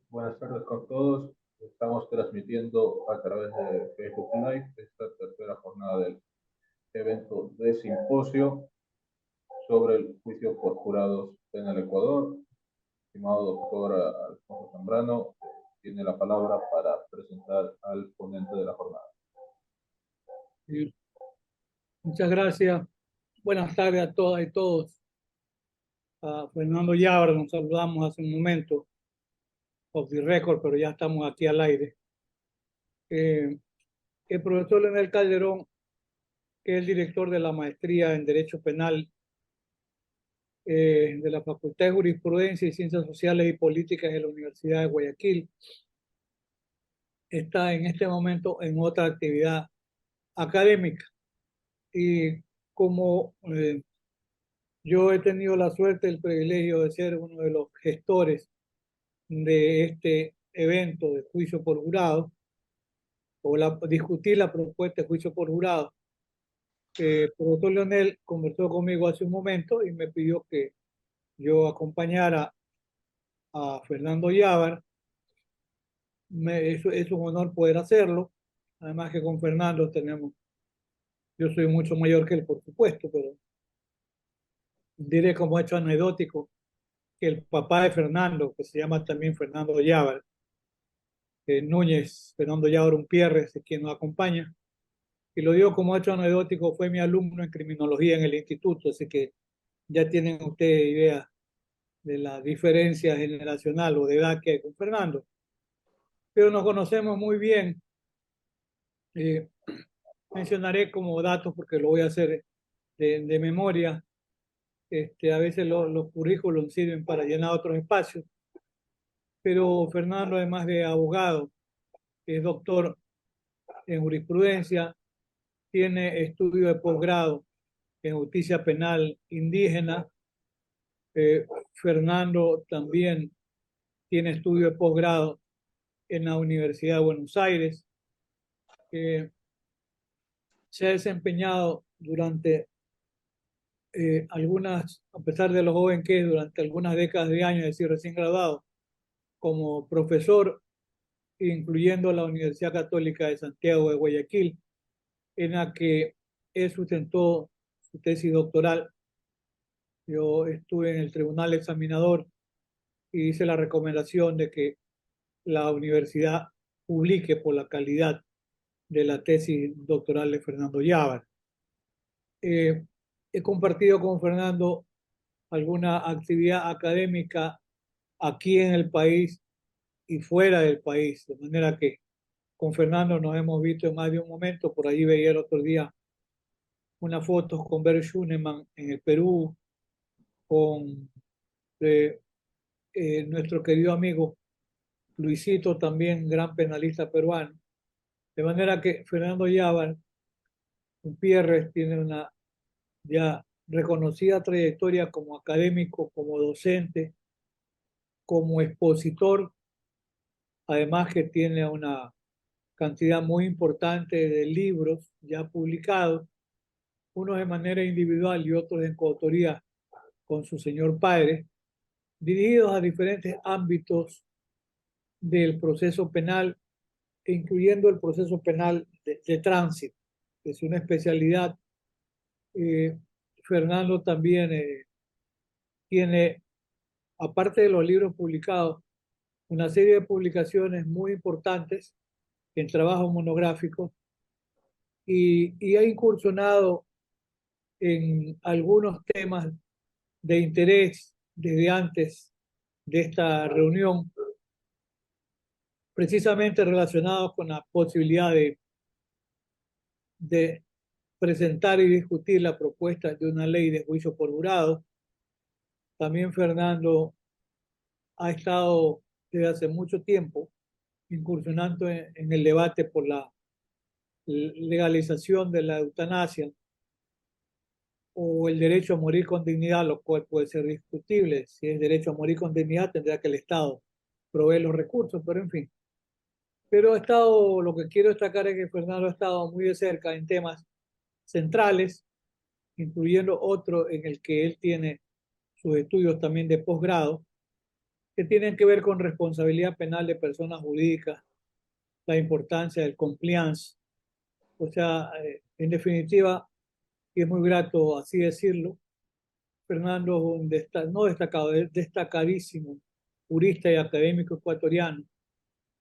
Buenas tardes con todos. Estamos transmitiendo a través de Facebook Live esta tercera jornada del evento de simposio sobre el juicio por jurados en el Ecuador. Estimado doctor Alfonso Zambrano, tiene la palabra para presentar al ponente de la jornada. Sí, muchas gracias. Buenas tardes a todas y todos. A Fernando Llávara nos saludamos hace un momento, off the record, pero ya estamos aquí al aire. El profesor Leonel Calderón, que es el director de la maestría en Derecho Penal de la Facultad de Jurisprudencia y Ciencias Sociales y Políticas de la Universidad de Guayaquil, está en este momento en otra actividad académica. Y como yo he tenido la suerte, el privilegio de ser uno de los gestores de este evento de juicio por jurado, o discutir la propuesta de juicio por jurado. El profesor Leonel conversó conmigo hace un momento y me pidió que yo acompañara a Fernando Llávara. Es un honor poder hacerlo. Además que con Fernando yo soy mucho mayor que él, por supuesto, pero diré como hecho anecdótico que el papá de Fernando, que se llama también Fernando Llávara, Núñez, Fernando Llávara Umpierres, es quien nos acompaña. Y lo digo como hecho anecdótico, fue mi alumno en criminología en el instituto, así que ya tienen ustedes idea de la diferencia generacional o de edad que hay con Fernando. Pero nos conocemos muy bien. Eh, Mencionaré como datos, porque lo voy a hacer de memoria. A veces los currículos sirven para llenar otros espacios, pero Fernando, además de abogado, es doctor en jurisprudencia, tiene estudio de posgrado en justicia penal indígena. Fernando también tiene estudio de posgrado en la Universidad de Buenos Aires. Se ha desempeñado durante a pesar de lo joven que es, durante algunas décadas de años, es decir, recién graduado, como profesor, incluyendo la Universidad Católica de Santiago de Guayaquil, en la que él sustentó su tesis doctoral. Yo estuve en el tribunal examinador y hice la recomendación de que la universidad publique por la calidad de la tesis doctoral de Fernando Llávara. Eh, He compartido con Fernando alguna actividad académica aquí en el país y fuera del país, de manera que con Fernando nos hemos visto en más de un momento. Por ahí veía el otro día unas fotos con Bert Schunemann en el Perú, con eh, nuestro querido amigo Luisito, también gran penalista peruano. De manera que Fernando Llávara Gutiérrez tiene una ya reconocida trayectoria como académico, como docente, como expositor, además que tiene una cantidad muy importante de libros ya publicados, unos de manera individual y otros en coautoría con su señor padre, dirigidos a diferentes ámbitos del proceso penal, incluyendo el proceso penal de tránsito, que es una especialidad. eh, Fernando también tiene, aparte de los libros publicados, una serie de publicaciones muy importantes en trabajos monográficos y ha incursionado en algunos temas de interés desde antes de esta reunión, precisamente relacionados con la posibilidad de presentar y discutir la propuesta de una ley de juicio por jurado. También Fernando ha estado desde hace mucho tiempo incursionando en el debate por la legalización de la eutanasia o el derecho a morir con dignidad, lo cual puede ser discutible. Si es derecho a morir con dignidad, tendrá que el Estado proveer los recursos, pero en fin. Pero lo que quiero destacar es que Fernando ha estado muy de cerca en temas centrales, incluyendo otro en el que él tiene sus estudios también de posgrado, que tienen que ver con responsabilidad penal de personas jurídicas, la importancia del compliance. O sea, en definitiva, y es muy grato así decirlo, Fernando es un no destacado, es destacadísimo jurista y académico ecuatoriano,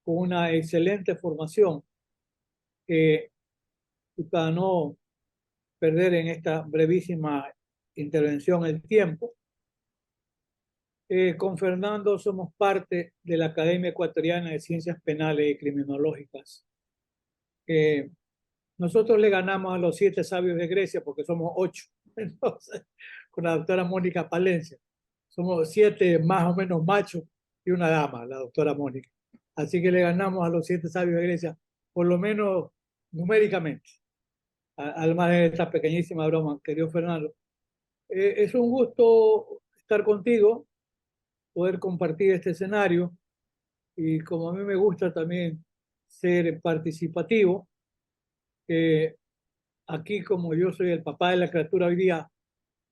con una excelente formación que, para no perder en esta brevísima intervención el tiempo, con Fernando somos parte de la Academia Ecuatoriana de Ciencias Penales y Criminológicas. Nosotros le ganamos a los 7 sabios de Grecia porque somos 8. Entonces, con la doctora Mónica Palencia. Somos 7 más o menos machos y una dama, la doctora Mónica. Así que le ganamos a los 7 sabios de Grecia, por lo menos numéricamente. Al margen de esta pequeñísima broma, querido Fernando. Es un gusto estar contigo, poder compartir este escenario y como a mí me gusta también ser participativo, eh, aquí como yo soy el papá de la criatura hoy día,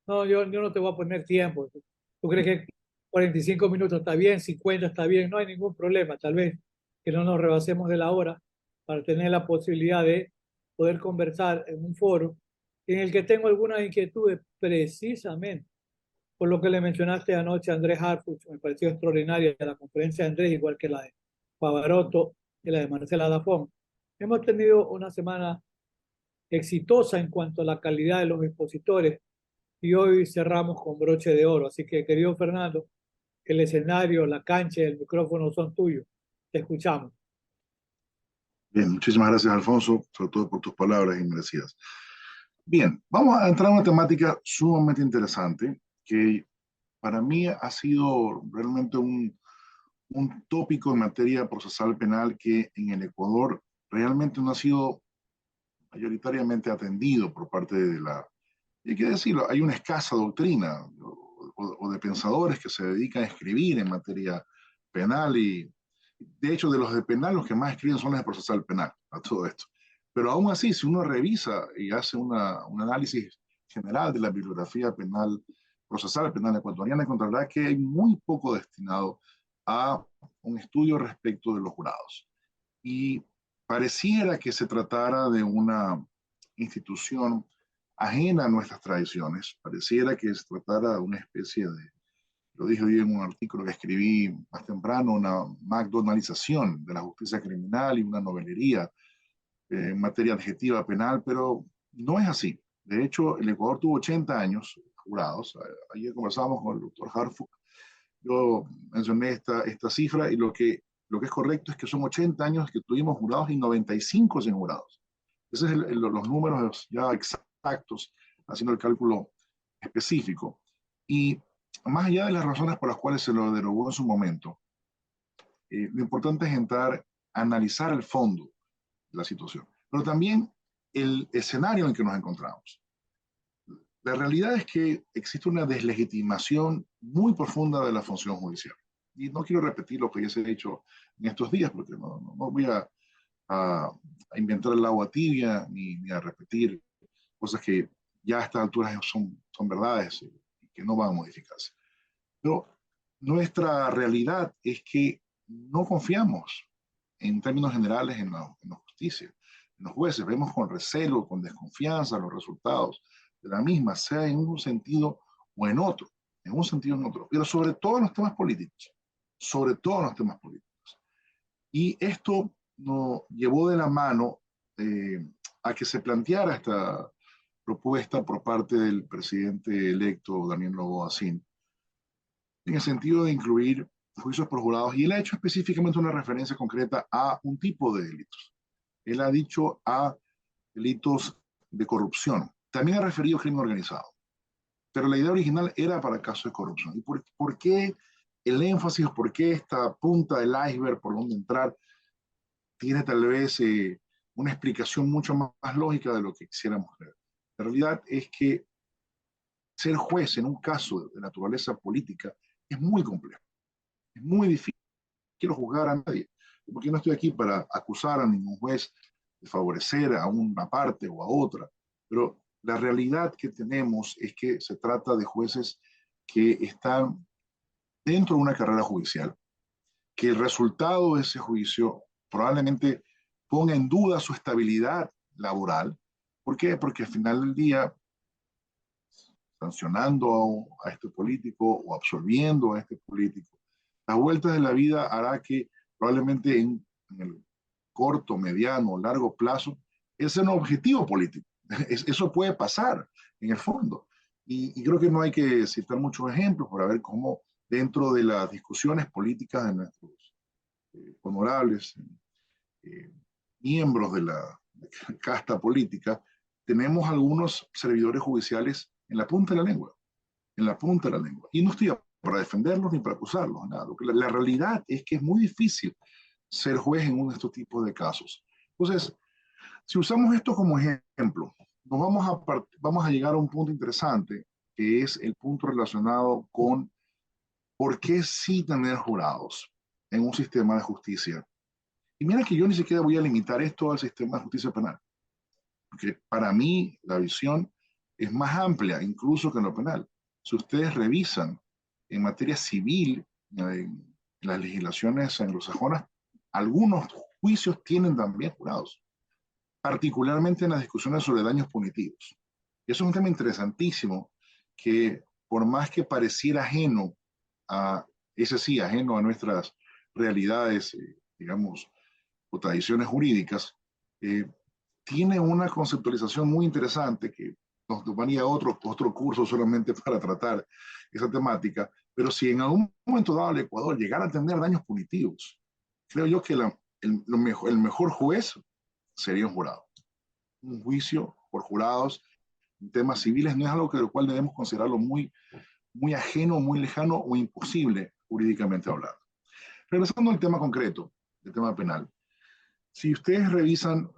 no, yo no te voy a poner tiempo. ¿Tú crees que 45 minutos está bien, 50 está bien? No hay ningún problema, tal vez que no nos rebasemos de la hora para tener la posibilidad de poder conversar en un foro en el que tengo algunas inquietudes precisamente por lo que le mencionaste anoche a Andrés Harfuch. Me pareció extraordinaria la conferencia de Andrés, igual que la de Pavarotti y la de Marcela Dafón. Hemos tenido una semana exitosa en cuanto a la calidad de los expositores y hoy cerramos con broche de oro. Así que, querido Fernando, el escenario, la cancha y el micrófono son tuyos. Te escuchamos. Bien, muchísimas gracias, Alfonso, sobre todo por tus palabras inmerecidas. Bien, vamos a entrar en una temática sumamente interesante que para mí ha sido realmente un tópico en materia procesal penal que en el Ecuador realmente no ha sido mayoritariamente atendido por parte de la... Y hay que decirlo, hay una escasa doctrina o de pensadores que se dedican a escribir en materia penal y de hecho de los de penal los que más escriben son los de procesal penal a todo esto. Pero aún así, si uno revisa y hace un análisis general de la bibliografía penal, procesal penal ecuatoriana, encontrará que hay muy poco destinado a un estudio respecto de los jurados. Y pareciera que se tratara de una institución ajena a nuestras tradiciones, pareciera que se tratara de una especie de, lo dije hoy en un artículo que escribí más temprano, una McDonaldización de la justicia criminal y una novelería en materia adjetiva penal, pero no es así. De hecho, el Ecuador tuvo 80 años jurados. Ayer conversábamos con el doctor Harfuch, yo mencioné esta cifra y lo que es correcto es que son 80 años que tuvimos jurados y 95 sin jurados. Esos son los números ya exactos, haciendo el cálculo específico. Y más allá de las razones por las cuales se lo derogó en su momento, lo importante es entrar a analizar el fondo de la situación, pero también el escenario en el que nos encontramos. La realidad es que existe una deslegitimación muy profunda de la función judicial. Y no quiero repetir lo que ya se ha dicho en estos días, porque no voy a inventar el agua tibia ni a repetir cosas que ya a estas alturas son verdades y que no van a modificarse. Pero nuestra realidad es que no confiamos en términos generales en la justicia, en los jueces. Vemos con recelo, con desconfianza los resultados de la misma, sea en un sentido o en otro, en un sentido o en otro, pero sobre todo en los temas políticos, sobre todo en los temas políticos. Y esto nos llevó de la mano a que se planteara esta propuesta por parte del presidente electo Daniel Noboa Sin, en el sentido de incluir juicios por jurados, y él ha hecho específicamente una referencia concreta a un tipo de delitos. Él ha dicho a delitos de corrupción. También ha referido a crimen organizado. Pero la idea original era para casos de corrupción. ¿Y por qué el énfasis, por qué esta punta del iceberg por donde entrar tiene tal vez una explicación mucho más lógica de lo que quisiéramos creer? La realidad es que ser juez en un caso de naturaleza política es muy complejo, es muy difícil. No quiero juzgar a nadie, porque no estoy aquí para acusar a ningún juez de favorecer a una parte o a otra, pero la realidad que tenemos es que se trata de jueces que están dentro de una carrera judicial, que el resultado de ese juicio probablemente ponga en duda su estabilidad laboral. ¿Por qué? Porque al final del día, sancionando a este político o absolviendo a este político, las vueltas de la vida hará que probablemente en el corto, mediano, largo plazo, ese es un objetivo político. Eso puede pasar en el fondo. Y creo que no hay que citar muchos ejemplos para ver cómo dentro de las discusiones políticas de nuestros honorables eh, miembros de la casta política, tenemos algunos servidores judiciales en la punta de la lengua, en la punta de la lengua. Y no estoy para defenderlos ni para acusarlos, nada. La realidad es que es muy difícil ser juez en uno de estos tipos de casos. Entonces, si usamos esto como ejemplo, vamos a llegar a un punto interesante, que es el punto relacionado con por qué sí tener jurados en un sistema de justicia. Y mira que yo ni siquiera voy a limitar esto al sistema de justicia penal, porque para mí la visión es más amplia, incluso que en lo penal. Si ustedes revisan en materia civil, en las legislaciones anglosajonas, algunos juicios tienen también jurados, particularmente en las discusiones sobre daños punitivos. Y eso es un tema interesantísimo que por más que pareciera ajeno a, ese sí, ajeno a nuestras realidades, digamos, o tradiciones jurídicas, eh, tiene una conceptualización muy interesante que nos tomaría otro curso solamente para tratar esa temática, pero si en algún momento dado el Ecuador llegara a tener daños punitivos, creo yo que el mejor juez sería un jurado. Un juicio por jurados en temas civiles no es algo que lo cual debemos considerarlo muy ajeno, muy lejano o imposible jurídicamente hablando. Regresando al tema concreto, el tema penal, si ustedes revisan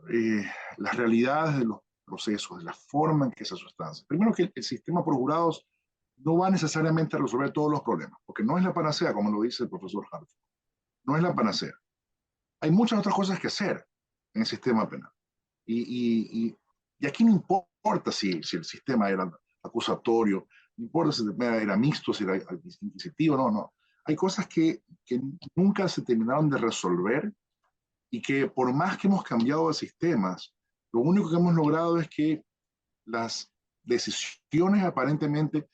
las realidades de los procesos, de la forma en que se sustancia, primero que el sistema por jurados no va necesariamente a resolver todos los problemas, porque no es la panacea, como lo dice el profesor Hartford, no es la panacea. Hay muchas otras cosas que hacer en el sistema penal. Y aquí no importa si el sistema era acusatorio, no importa si el sistema era mixto, si era inquisitivo, no. Hay cosas que nunca se terminaron de resolver y que por más que hemos cambiado de sistemas, lo único que hemos logrado es que las decisiones aparentemente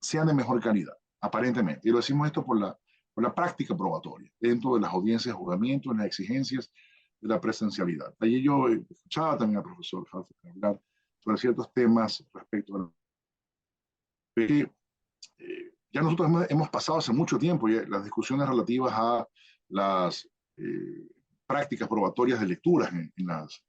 sean de mejor calidad, aparentemente. Y lo decimos esto por la práctica probatoria, dentro de las audiencias de juzgamiento, en las exigencias de la presencialidad. Allí yo escuchaba también al profesor Halford hablar sobre ciertos temas respecto a que ya nosotros hemos pasado hace mucho tiempo ya las discusiones relativas a las prácticas probatorias de lecturas en los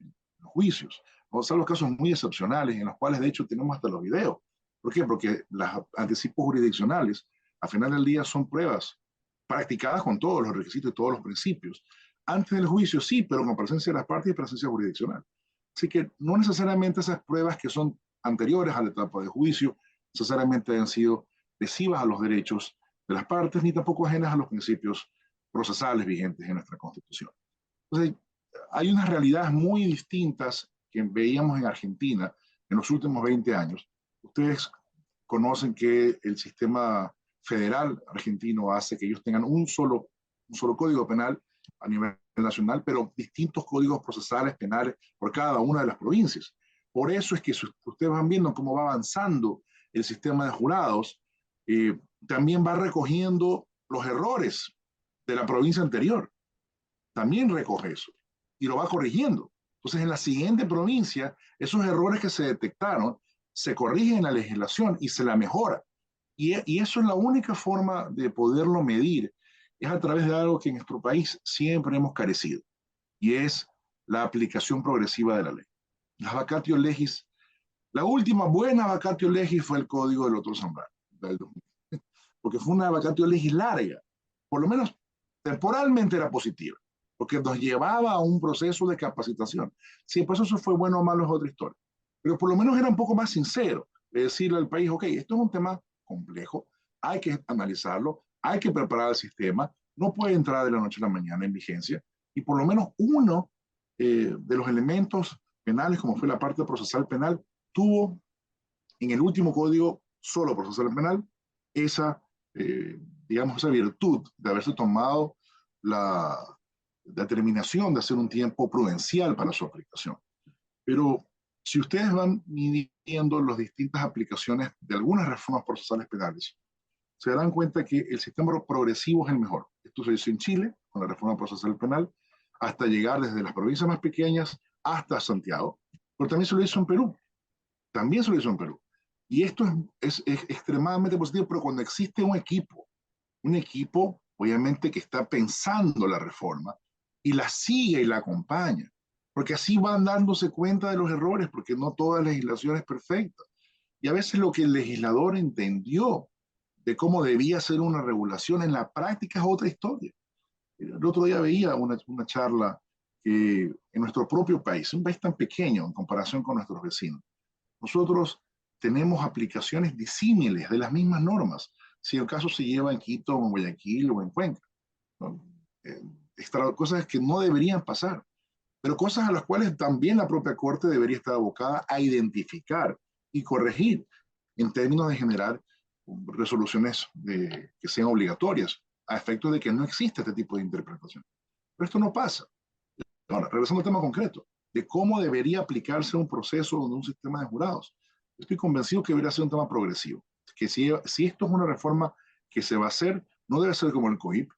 juicios. Vamos a los casos muy excepcionales en los cuales de hecho tenemos hasta los videos. ¿Por qué? Porque las anticipos jurisdiccionales al final del día son pruebas practicadas con todos los requisitos y todos los principios. Antes del juicio sí, pero con presencia de las partes y presencia jurisdiccional. Así que no necesariamente esas pruebas que son anteriores a la etapa de juicio necesariamente han sido lesivas a los derechos de las partes, ni tampoco ajenas a los principios procesales vigentes en nuestra Constitución. Entonces, hay unas realidades muy distintas que veíamos en Argentina en los últimos 20 años. Ustedes conocen que el sistema federal argentino hace que ellos tengan un solo código penal a nivel nacional, pero distintos códigos procesales penales por cada una de las provincias. Por eso es que si ustedes van viendo cómo va avanzando el sistema de jurados, también va recogiendo los errores de la provincia anterior. También recoge eso y lo va corrigiendo. Entonces, en la siguiente provincia, esos errores que se detectaron se corrigen en la legislación y se la mejora. Y eso es la única forma de poderlo medir, es a través de algo que en nuestro país siempre hemos carecido, y es la aplicación progresiva de la ley. Las vacatio legis, la última buena vacatio legis fue el Código del Otro Zambrano, del 2000, porque fue una vacatio legis larga, por lo menos temporalmente era positiva, porque nos llevaba a un proceso de capacitación. Si el proceso fue bueno o malo es otra historia, pero por lo menos era un poco más sincero de decirle al país, ok, esto es un tema complejo, hay que analizarlo, hay que preparar el sistema, no puede entrar de la noche a la mañana en vigencia, y por lo menos uno de los elementos penales, como fue la parte procesal penal, tuvo en el último código solo procesal penal esa digamos, esa virtud de haberse tomado la determinación de hacer un tiempo prudencial para su aplicación. Pero si ustedes van midiendo las distintas aplicaciones de algunas reformas procesales penales, se darán cuenta que el sistema progresivo es el mejor. Esto se hizo en Chile, con la reforma procesal penal, hasta llegar desde las provincias más pequeñas hasta Santiago, pero también se lo hizo en Perú. También se lo hizo en Perú. Y esto es extremadamente positivo, pero cuando existe un equipo obviamente que está pensando la reforma y la sigue y la acompaña, porque así van dándose cuenta de los errores, porque no toda legislación es perfecta. Y a veces lo que el legislador entendió de cómo debía ser una regulación en la práctica es otra historia. El otro día veía una charla que en nuestro propio país, un país tan pequeño en comparación con nuestros vecinos, nosotros tenemos aplicaciones disímiles de las mismas normas, si el caso se lleva en Quito, en Guayaquil o en Cuenca, ¿no? Cosas que no deberían pasar, pero cosas a las cuales también la propia Corte debería estar abocada a identificar y corregir en términos de generar resoluciones que sean obligatorias, a efectos de que no existe este tipo de interpretación. Pero esto no pasa. Ahora, regresando al tema concreto, de cómo debería aplicarse un proceso de un sistema de jurados. Estoy convencido que debería ser un tema progresivo, que si esto es una reforma que se va a hacer, no debe ser como el COIP,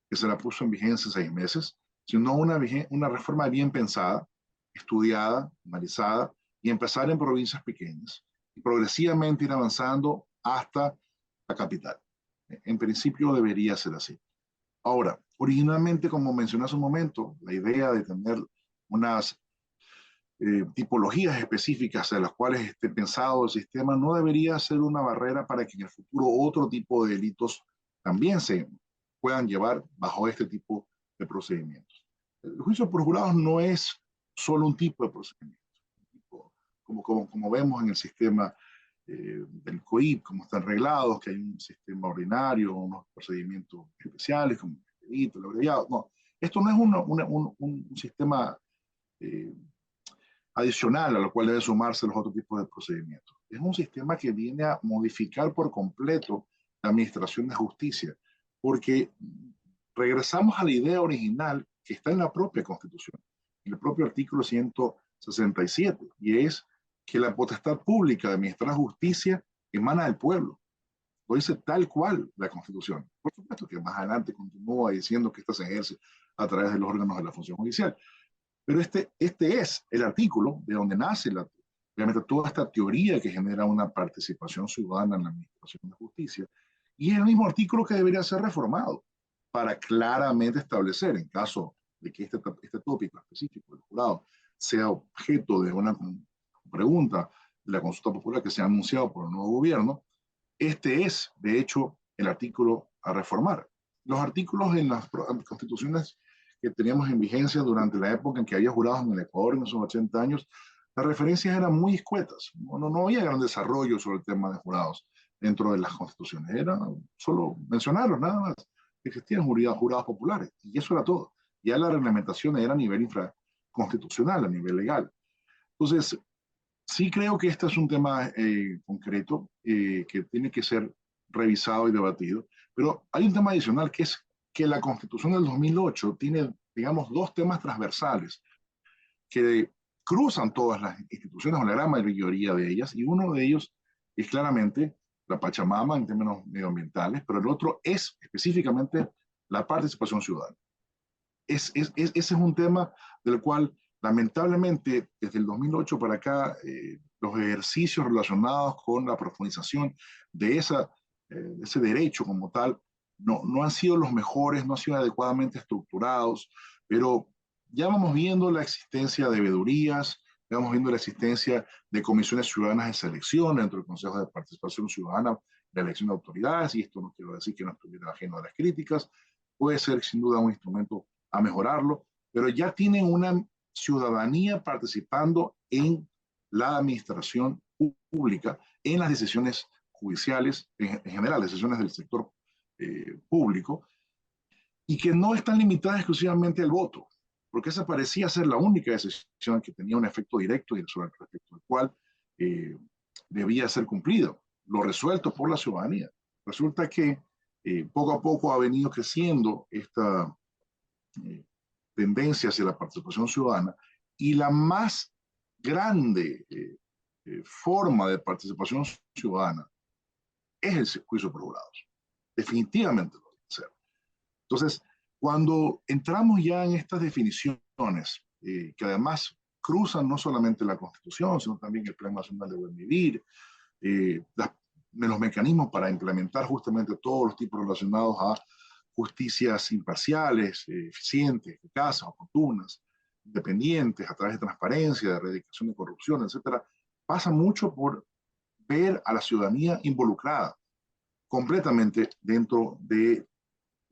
que se la puso en vigencia 6 meses, sino una reforma bien pensada, estudiada, analizada, y empezar en provincias pequeñas, y progresivamente ir avanzando hasta la capital. En principio debería ser así. Ahora, originalmente, como mencioné hace un momento, la idea de tener unas tipologías específicas de las cuales esté pensado el sistema no debería ser una barrera para que en el futuro otro tipo de delitos también se puedan llevar bajo este tipo de procedimientos. El juicio por jurados no es solo un tipo de procedimiento, como vemos en el sistema del COIP, como están reglados, que hay un sistema ordinario, unos procedimientos especiales, como el delito, el abreviado. No, esto no es un sistema adicional a lo cual debe sumarse los otros tipos de procedimientos. Es un sistema que viene a modificar por completo la administración de justicia, porque regresamos a la idea original que está en la propia Constitución, en el propio artículo 167, y es que la potestad pública de administrar justicia emana del pueblo. Lo dice tal cual la Constitución. Por supuesto que más adelante continúa diciendo que esta se ejerce a través de los órganos de la función judicial. Pero este es el artículo de donde nace obviamente toda esta teoría que genera una participación ciudadana en la administración de justicia. Y es el mismo artículo que debería ser reformado para claramente establecer, en caso de que este tópico específico del jurado sea objeto de una pregunta de la consulta popular que se ha anunciado por el nuevo gobierno, este es, de hecho, el artículo a reformar. Los artículos en las constituciones que teníamos en vigencia durante la época en que había jurados en el Ecuador en esos 80 años, las referencias eran muy escuetas. No había gran desarrollo sobre el tema de jurados dentro de las constituciones. Era solo mencionarlos, nada más. Existían jurados populares y eso era todo. Ya la reglamentación era a nivel infraconstitucional, a nivel legal. Entonces, sí creo que este es un tema concreto que tiene que ser revisado y debatido, pero hay un tema adicional que es que la Constitución del 2008 tiene, digamos, dos temas transversales que cruzan todas las instituciones o la gran mayoría de ellas, y uno de ellos es claramente la Pachamama en términos medioambientales, pero el otro es específicamente la participación ciudadana. Ese es un tema del cual lamentablemente desde el 2008 para acá los ejercicios relacionados con la profundización de ese derecho como tal no han sido los mejores, no han sido adecuadamente estructurados, pero ya vamos viendo la existencia de veedurías, ya vamos viendo la existencia de comisiones ciudadanas de selección dentro del Consejo de Participación Ciudadana de elección de autoridades, y esto no quiero decir que no estuviera ajeno a las críticas, puede ser sin duda un instrumento a mejorarlo, pero ya tienen una ciudadanía participando en la administración pública, en las decisiones judiciales, en general, decisiones del sector público, y que no están limitadas exclusivamente al voto, porque esa parecía ser la única decisión que tenía un efecto directo y sobre respecto al cual debía ser cumplido, lo resuelto por la ciudadanía. Resulta que Poco a poco ha venido creciendo esta tendencia hacia la participación ciudadana y la más grande forma de participación ciudadana es el juicio por jurados. Definitivamente lo debe ser. Entonces, cuando entramos ya en estas definiciones, que además cruzan no solamente la Constitución, sino también el Plan Nacional de Buen Vivir, de los mecanismos para implementar justamente todos los tipos relacionados a justicias imparciales, eficientes, eficaces, oportunas, independientes, a través de transparencia, de erradicación de corrupción, etcétera, pasa mucho por ver a la ciudadanía involucrada completamente dentro del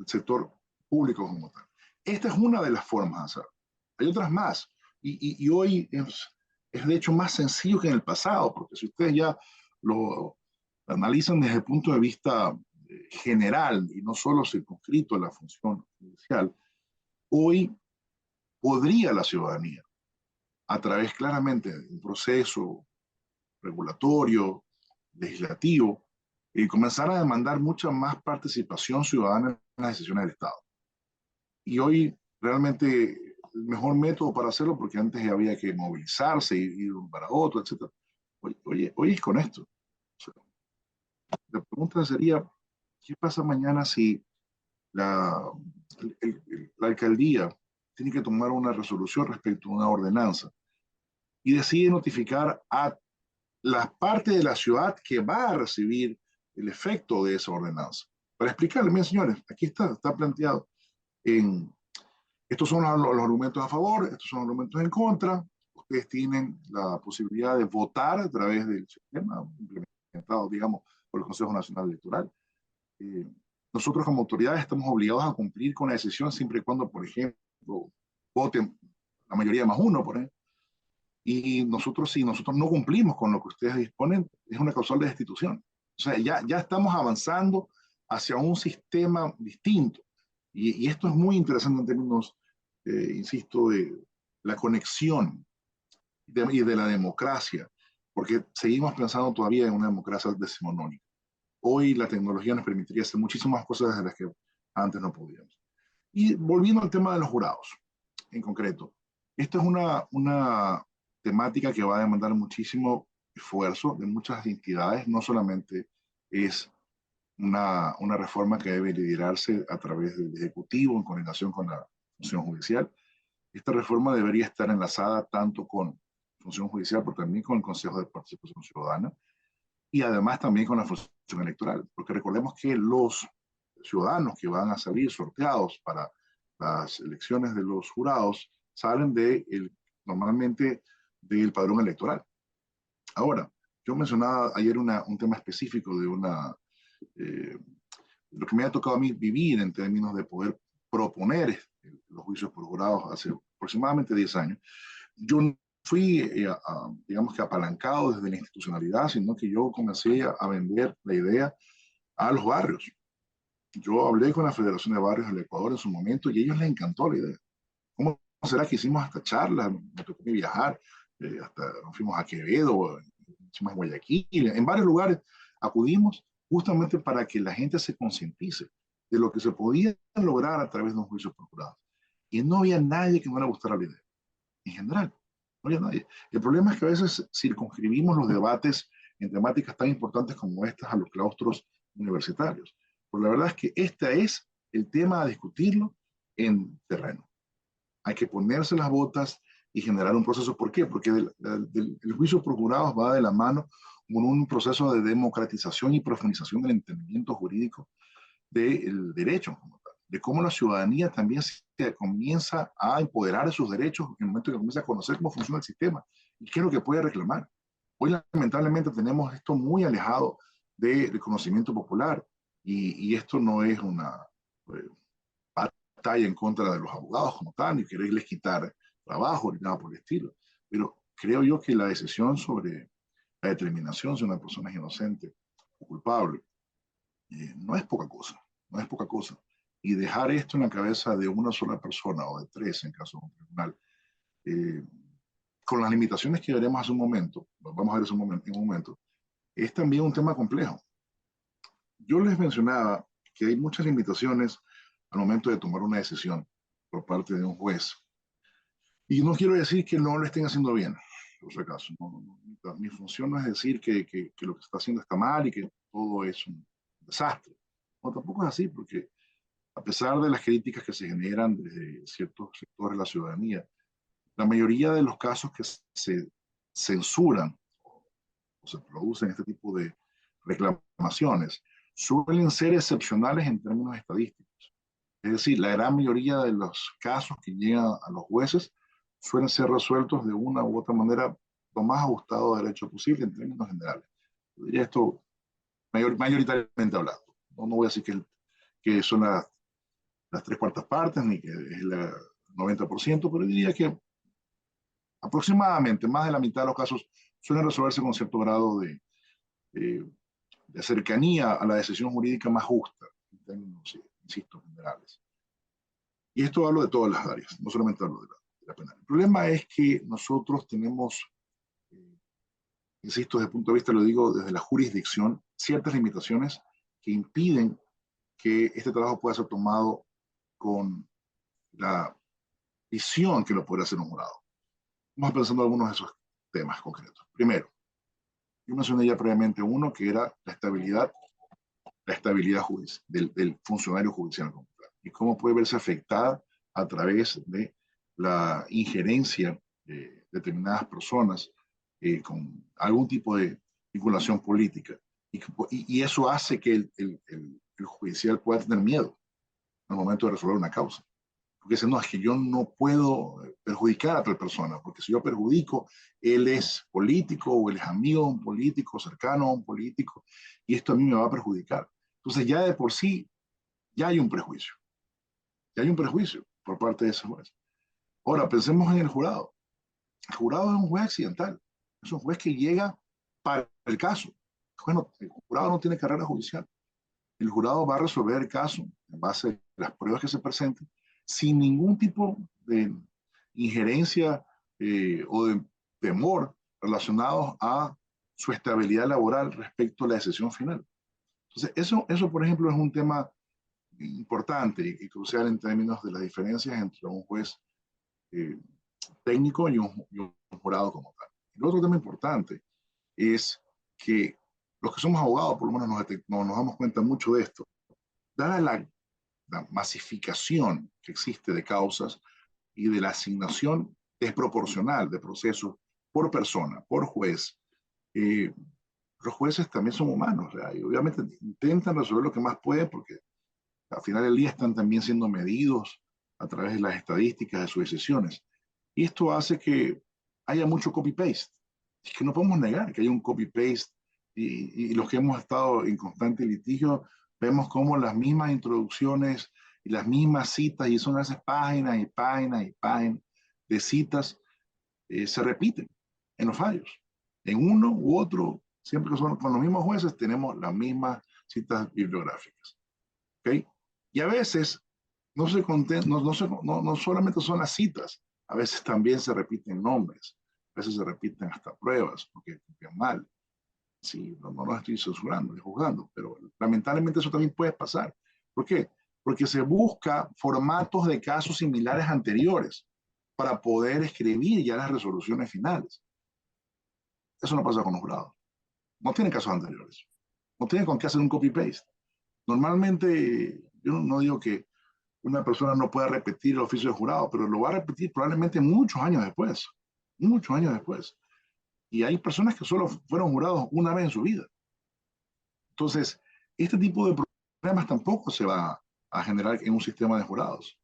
sector público como tal. Esta es una de las formas de hacerlo. Hay otras más. Y hoy es de hecho más sencillo que en el pasado, porque si ustedes ya lo analizan desde el punto de vista general y no solo circunscrito a la función judicial, hoy podría la ciudadanía, a través claramente de un proceso regulatorio, legislativo, comenzar a demandar mucha más participación ciudadana en las decisiones del Estado. Y hoy realmente el mejor método para hacerlo, porque antes había que movilizarse, ir de un para otro, etc. Hoy es con esto. O sea, la pregunta sería, ¿qué pasa mañana si la, la alcaldía tiene que tomar una resolución respecto a una ordenanza y decide notificar a la parte de la ciudad que va a recibir el efecto de esa ordenanza? Para explicarle, miren señores, aquí está planteado en estos son los argumentos a favor, estos son los argumentos en contra. Ustedes tienen la posibilidad de votar a través del sistema implementado, digamos, por el Consejo Nacional Electoral. Nosotros como autoridades estamos obligados a cumplir con la decisión siempre y cuando, por ejemplo, voten la mayoría más uno, por ejemplo. Y nosotros, si nosotros no cumplimos con lo que ustedes disponen, es una causal de destitución. O sea, ya estamos avanzando hacia un sistema distinto. Y esto es muy interesante en términos, insisto, de la conexión y de la democracia, porque seguimos pensando todavía en una democracia decimonónica. Hoy la tecnología nos permitiría hacer muchísimas cosas de las que antes no podíamos. Y volviendo al tema de los jurados, en concreto, esto es una temática que va a demandar muchísimo esfuerzo de muchas entidades, no solamente es una reforma que debe liderarse a través del Ejecutivo en coordinación con la función judicial. Esta reforma debería estar enlazada tanto con función judicial, pero también con el Consejo de Participación Ciudadana y además también con la función electoral, porque recordemos que los ciudadanos que van a salir sorteados para las elecciones de los jurados salen normalmente del padrón electoral. Ahora, yo mencionaba ayer un tema específico de lo que me ha tocado a mí vivir en términos de poder proponer los juicios por jurados hace aproximadamente 10 años. Yo no fui, digamos que apalancado desde la institucionalidad, sino que yo comencé a vender la idea a los barrios. Yo hablé con la Federación de Barrios del Ecuador en su momento y a ellos les encantó la idea. ¿Cómo será que hicimos hasta charlas? Me tocó viajar, hasta nos fuimos a Quevedo, hicimos en Guayaquil, en varios lugares acudimos justamente para que la gente se concientice de lo que se podía lograr a través de un juicio por jurado. Y no había nadie que no le gustara la idea, en general, no había nadie. El problema es que a veces circunscribimos los debates en temáticas tan importantes como estas a los claustros universitarios. Pero la verdad es que este es el tema a discutirlo en terreno. Hay que ponerse las botas y generar un proceso. ¿Por qué? Porque el juicio por jurados va de la mano con un proceso de democratización y profundización del entendimiento jurídico del derecho, de cómo la ciudadanía también se comienza a empoderar de sus derechos en el momento que comienza a conocer cómo funciona el sistema y qué es lo que puede reclamar. Hoy lamentablemente tenemos esto muy alejado del conocimiento popular y esto no es una batalla en contra de los abogados como tal, ni quererles quitar trabajo ni nada por el estilo, pero creo yo que la decisión sobre la determinación si una persona es inocente o culpable no es poca cosa, no es poca cosa. Y dejar esto en la cabeza de una sola persona o de tres en caso de un tribunal, eh, con las limitaciones que veremos hace un momento, vamos a ver en un momento, es también un tema complejo. Yo les mencionaba que hay muchas limitaciones al momento de tomar una decisión por parte de un juez. Y no quiero decir que no lo estén haciendo bien, por si acaso. Mi función no es decir que lo que se está haciendo está mal y que todo es un desastre. No, tampoco es así, porque a pesar de las críticas que se generan desde ciertos sectores de la ciudadanía, la mayoría de los casos que se censuran o se producen este tipo de reclamaciones suelen ser excepcionales en términos estadísticos. Es decir, la gran mayoría de los casos que llegan a los jueces suelen ser resueltos de una u otra manera lo más ajustado a derecho posible en términos generales. Yo diría esto mayoritariamente hablando. No voy a decir que son las tres cuartas partes ni que es el 90%, pero diría que aproximadamente más de la mitad de los casos suelen resolverse con cierto grado eh, de cercanía a la decisión jurídica más justa, en términos, insisto, generales. Y esto hablo de todas las áreas, no solamente hablo de la penal. El problema es que nosotros tenemos, insisto, desde el punto de vista, lo digo desde la jurisdicción, ciertas limitaciones que impiden que este trabajo pueda ser tomado con la visión que lo podría hacer un jurado. Vamos pensando en algunos de esos temas concretos. Primero, yo mencioné ya previamente uno que era la estabilidad del funcionario judicial y cómo puede verse afectada a través de la injerencia de determinadas personas con algún tipo de vinculación política. Y eso hace que el judicial pueda tener miedo al momento de resolver una causa. Porque dice, no, es que yo no puedo perjudicar a tal persona, porque si yo perjudico, él es político o él es amigo de un político, cercano a un político, y esto a mí me va a perjudicar. Entonces ya de por sí, ya hay un prejuicio. Ya hay un prejuicio por parte de ese juez. Ahora, pensemos en el jurado. El jurado es un juez accidental. Es un juez que llega para el caso. Bueno, el jurado no tiene carrera judicial. El jurado va a resolver el caso en base a las pruebas que se presenten sin ningún tipo de injerencia o de temor relacionados a su estabilidad laboral respecto a la decisión final. Entonces, eso por ejemplo, es un tema importante y crucial en términos de las diferencias entre un juez eh, técnico y un jurado como tal. El otro tema importante es que los que somos abogados, por lo menos nos damos cuenta mucho de esto, dada la masificación que existe de causas y de la asignación desproporcional de procesos por persona, por juez, eh, los jueces también son humanos, ¿verdad? Y obviamente intentan resolver lo que más pueden porque al final del día están también siendo medidos a través de las estadísticas de sus decisiones. Y esto hace que haya mucho copy-paste. Es que no podemos negar que hay un copy-paste y los que hemos estado en constante litigio vemos como las mismas introducciones y las mismas citas, y son a veces páginas y páginas y páginas de citas, se repiten en los fallos. En uno u otro, siempre que son con los mismos jueces, tenemos las mismas citas bibliográficas. ¿Okay? Y a veces no solamente son las citas, a veces también se repiten nombres, a veces se repiten hasta pruebas, porque copian mal. Sí, no lo estoy censurando, ni juzgando, pero lamentablemente eso también puede pasar. ¿Por qué? Porque se busca formatos de casos similares anteriores para poder escribir ya las resoluciones finales. Eso no pasa con los jurados. No tienen casos anteriores. No tienen con qué hacer un copy-paste. Normalmente, yo no digo que una persona no pueda repetir el oficio de jurado, pero lo va a repetir probablemente muchos años después. Muchos años después. Y hay personas que solo fueron jurados una vez en su vida. Entonces, este tipo de problemas tampoco se va a generar en un sistema de jurados.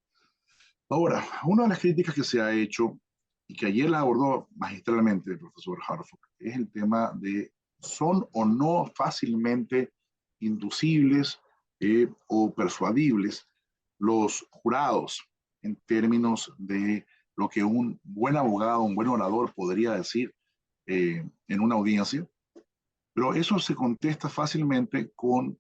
Ahora, una de las críticas que se ha hecho y que ayer la abordó magistralmente el profesor Harford es el tema de son o no fácilmente inducibles o persuadibles los jurados en términos de lo que un buen abogado, un buen orador podría decir en una audiencia, pero eso se contesta fácilmente con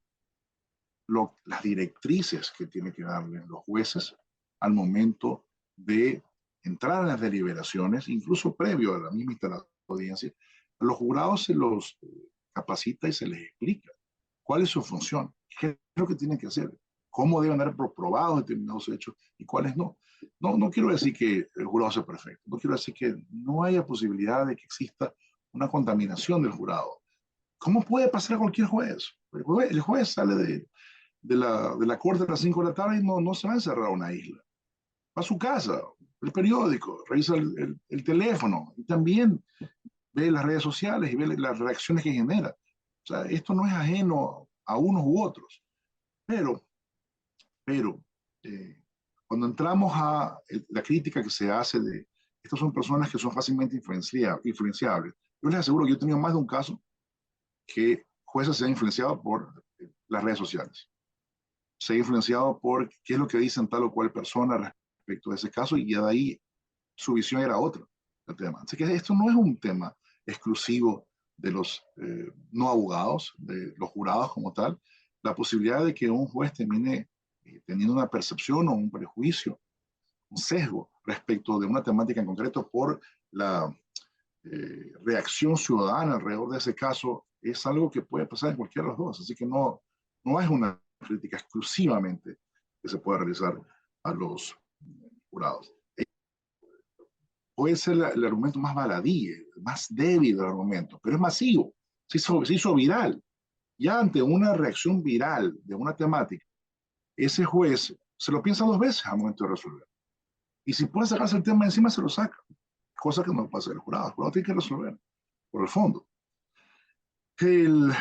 las directrices que tienen que darle los jueces al momento de entrar en las deliberaciones, incluso previo a la misma audiencia. A los jurados se los capacita y se les explica cuál es su función, qué lo que tienen que hacer, cómo deben dar probados determinados hechos y cuáles no. No quiero decir que el jurado sea perfecto, no quiero decir que no haya posibilidad de que exista una contaminación del jurado. ¿Cómo puede pasar a cualquier juez? El juez sale de la corte a las 5 de la tarde y no se va a encerrar a una isla. Va a su casa, el periódico, revisa el teléfono y también ve las redes sociales y ve las reacciones que genera. O sea, esto no es ajeno a unos u otros. Pero, pero cuando entramos a la crítica que se hace de estas son personas que son fácilmente influenciables, yo les aseguro que yo he tenido más de un caso que jueces se han influenciado por las redes sociales. Se ha influenciado por qué es lo que dicen tal o cual persona respecto a ese caso y ya de ahí su visión era otra del tema. Así que esto no es un tema exclusivo de los no abogados, de los jurados como tal. La posibilidad de que un juez termine teniendo una percepción o un prejuicio, un sesgo respecto de una temática en concreto por la reacción ciudadana alrededor de ese caso es algo que puede pasar en cualquiera de los dos. Así que no es una crítica exclusivamente que se pueda realizar a los jurados. Puede ser el argumento más baladí, más débil del argumento, pero es masivo, se hizo viral. Ya ante una reacción viral de una temática, ese juez se lo piensa 2 veces al momento de resolver. Y si puede sacarse el tema encima, se lo saca. Cosa que no pasa el jurado. El jurado tiene que resolver por el fondo. El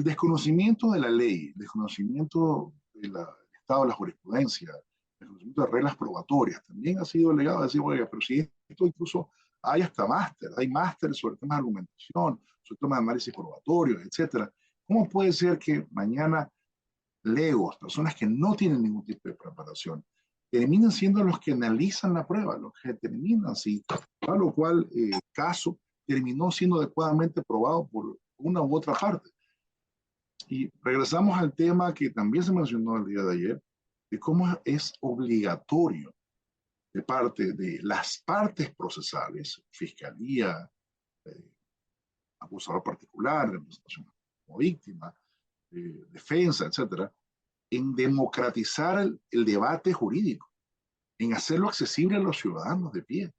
desconocimiento de la ley, el desconocimiento del estado de la jurisprudencia, el desconocimiento de reglas probatorias, también ha sido legado a decir, oiga, pero si esto incluso hay hasta máster, hay máster sobre temas de argumentación, sobre temas de análisis probatorio, etcétera. ¿Cómo puede ser que mañana legos, personas que no tienen ningún tipo de preparación, terminan siendo los que analizan la prueba, los que determinan si tal o cual caso terminó siendo adecuadamente probado por una u otra parte? Y regresamos al tema que también se mencionó el día de ayer, de cómo es obligatorio de parte de las partes procesales, fiscalía, eh, acusador particular, representación como víctima, defensa, etcétera, en democratizar el debate jurídico, en hacerlo accesible a los ciudadanos de pie,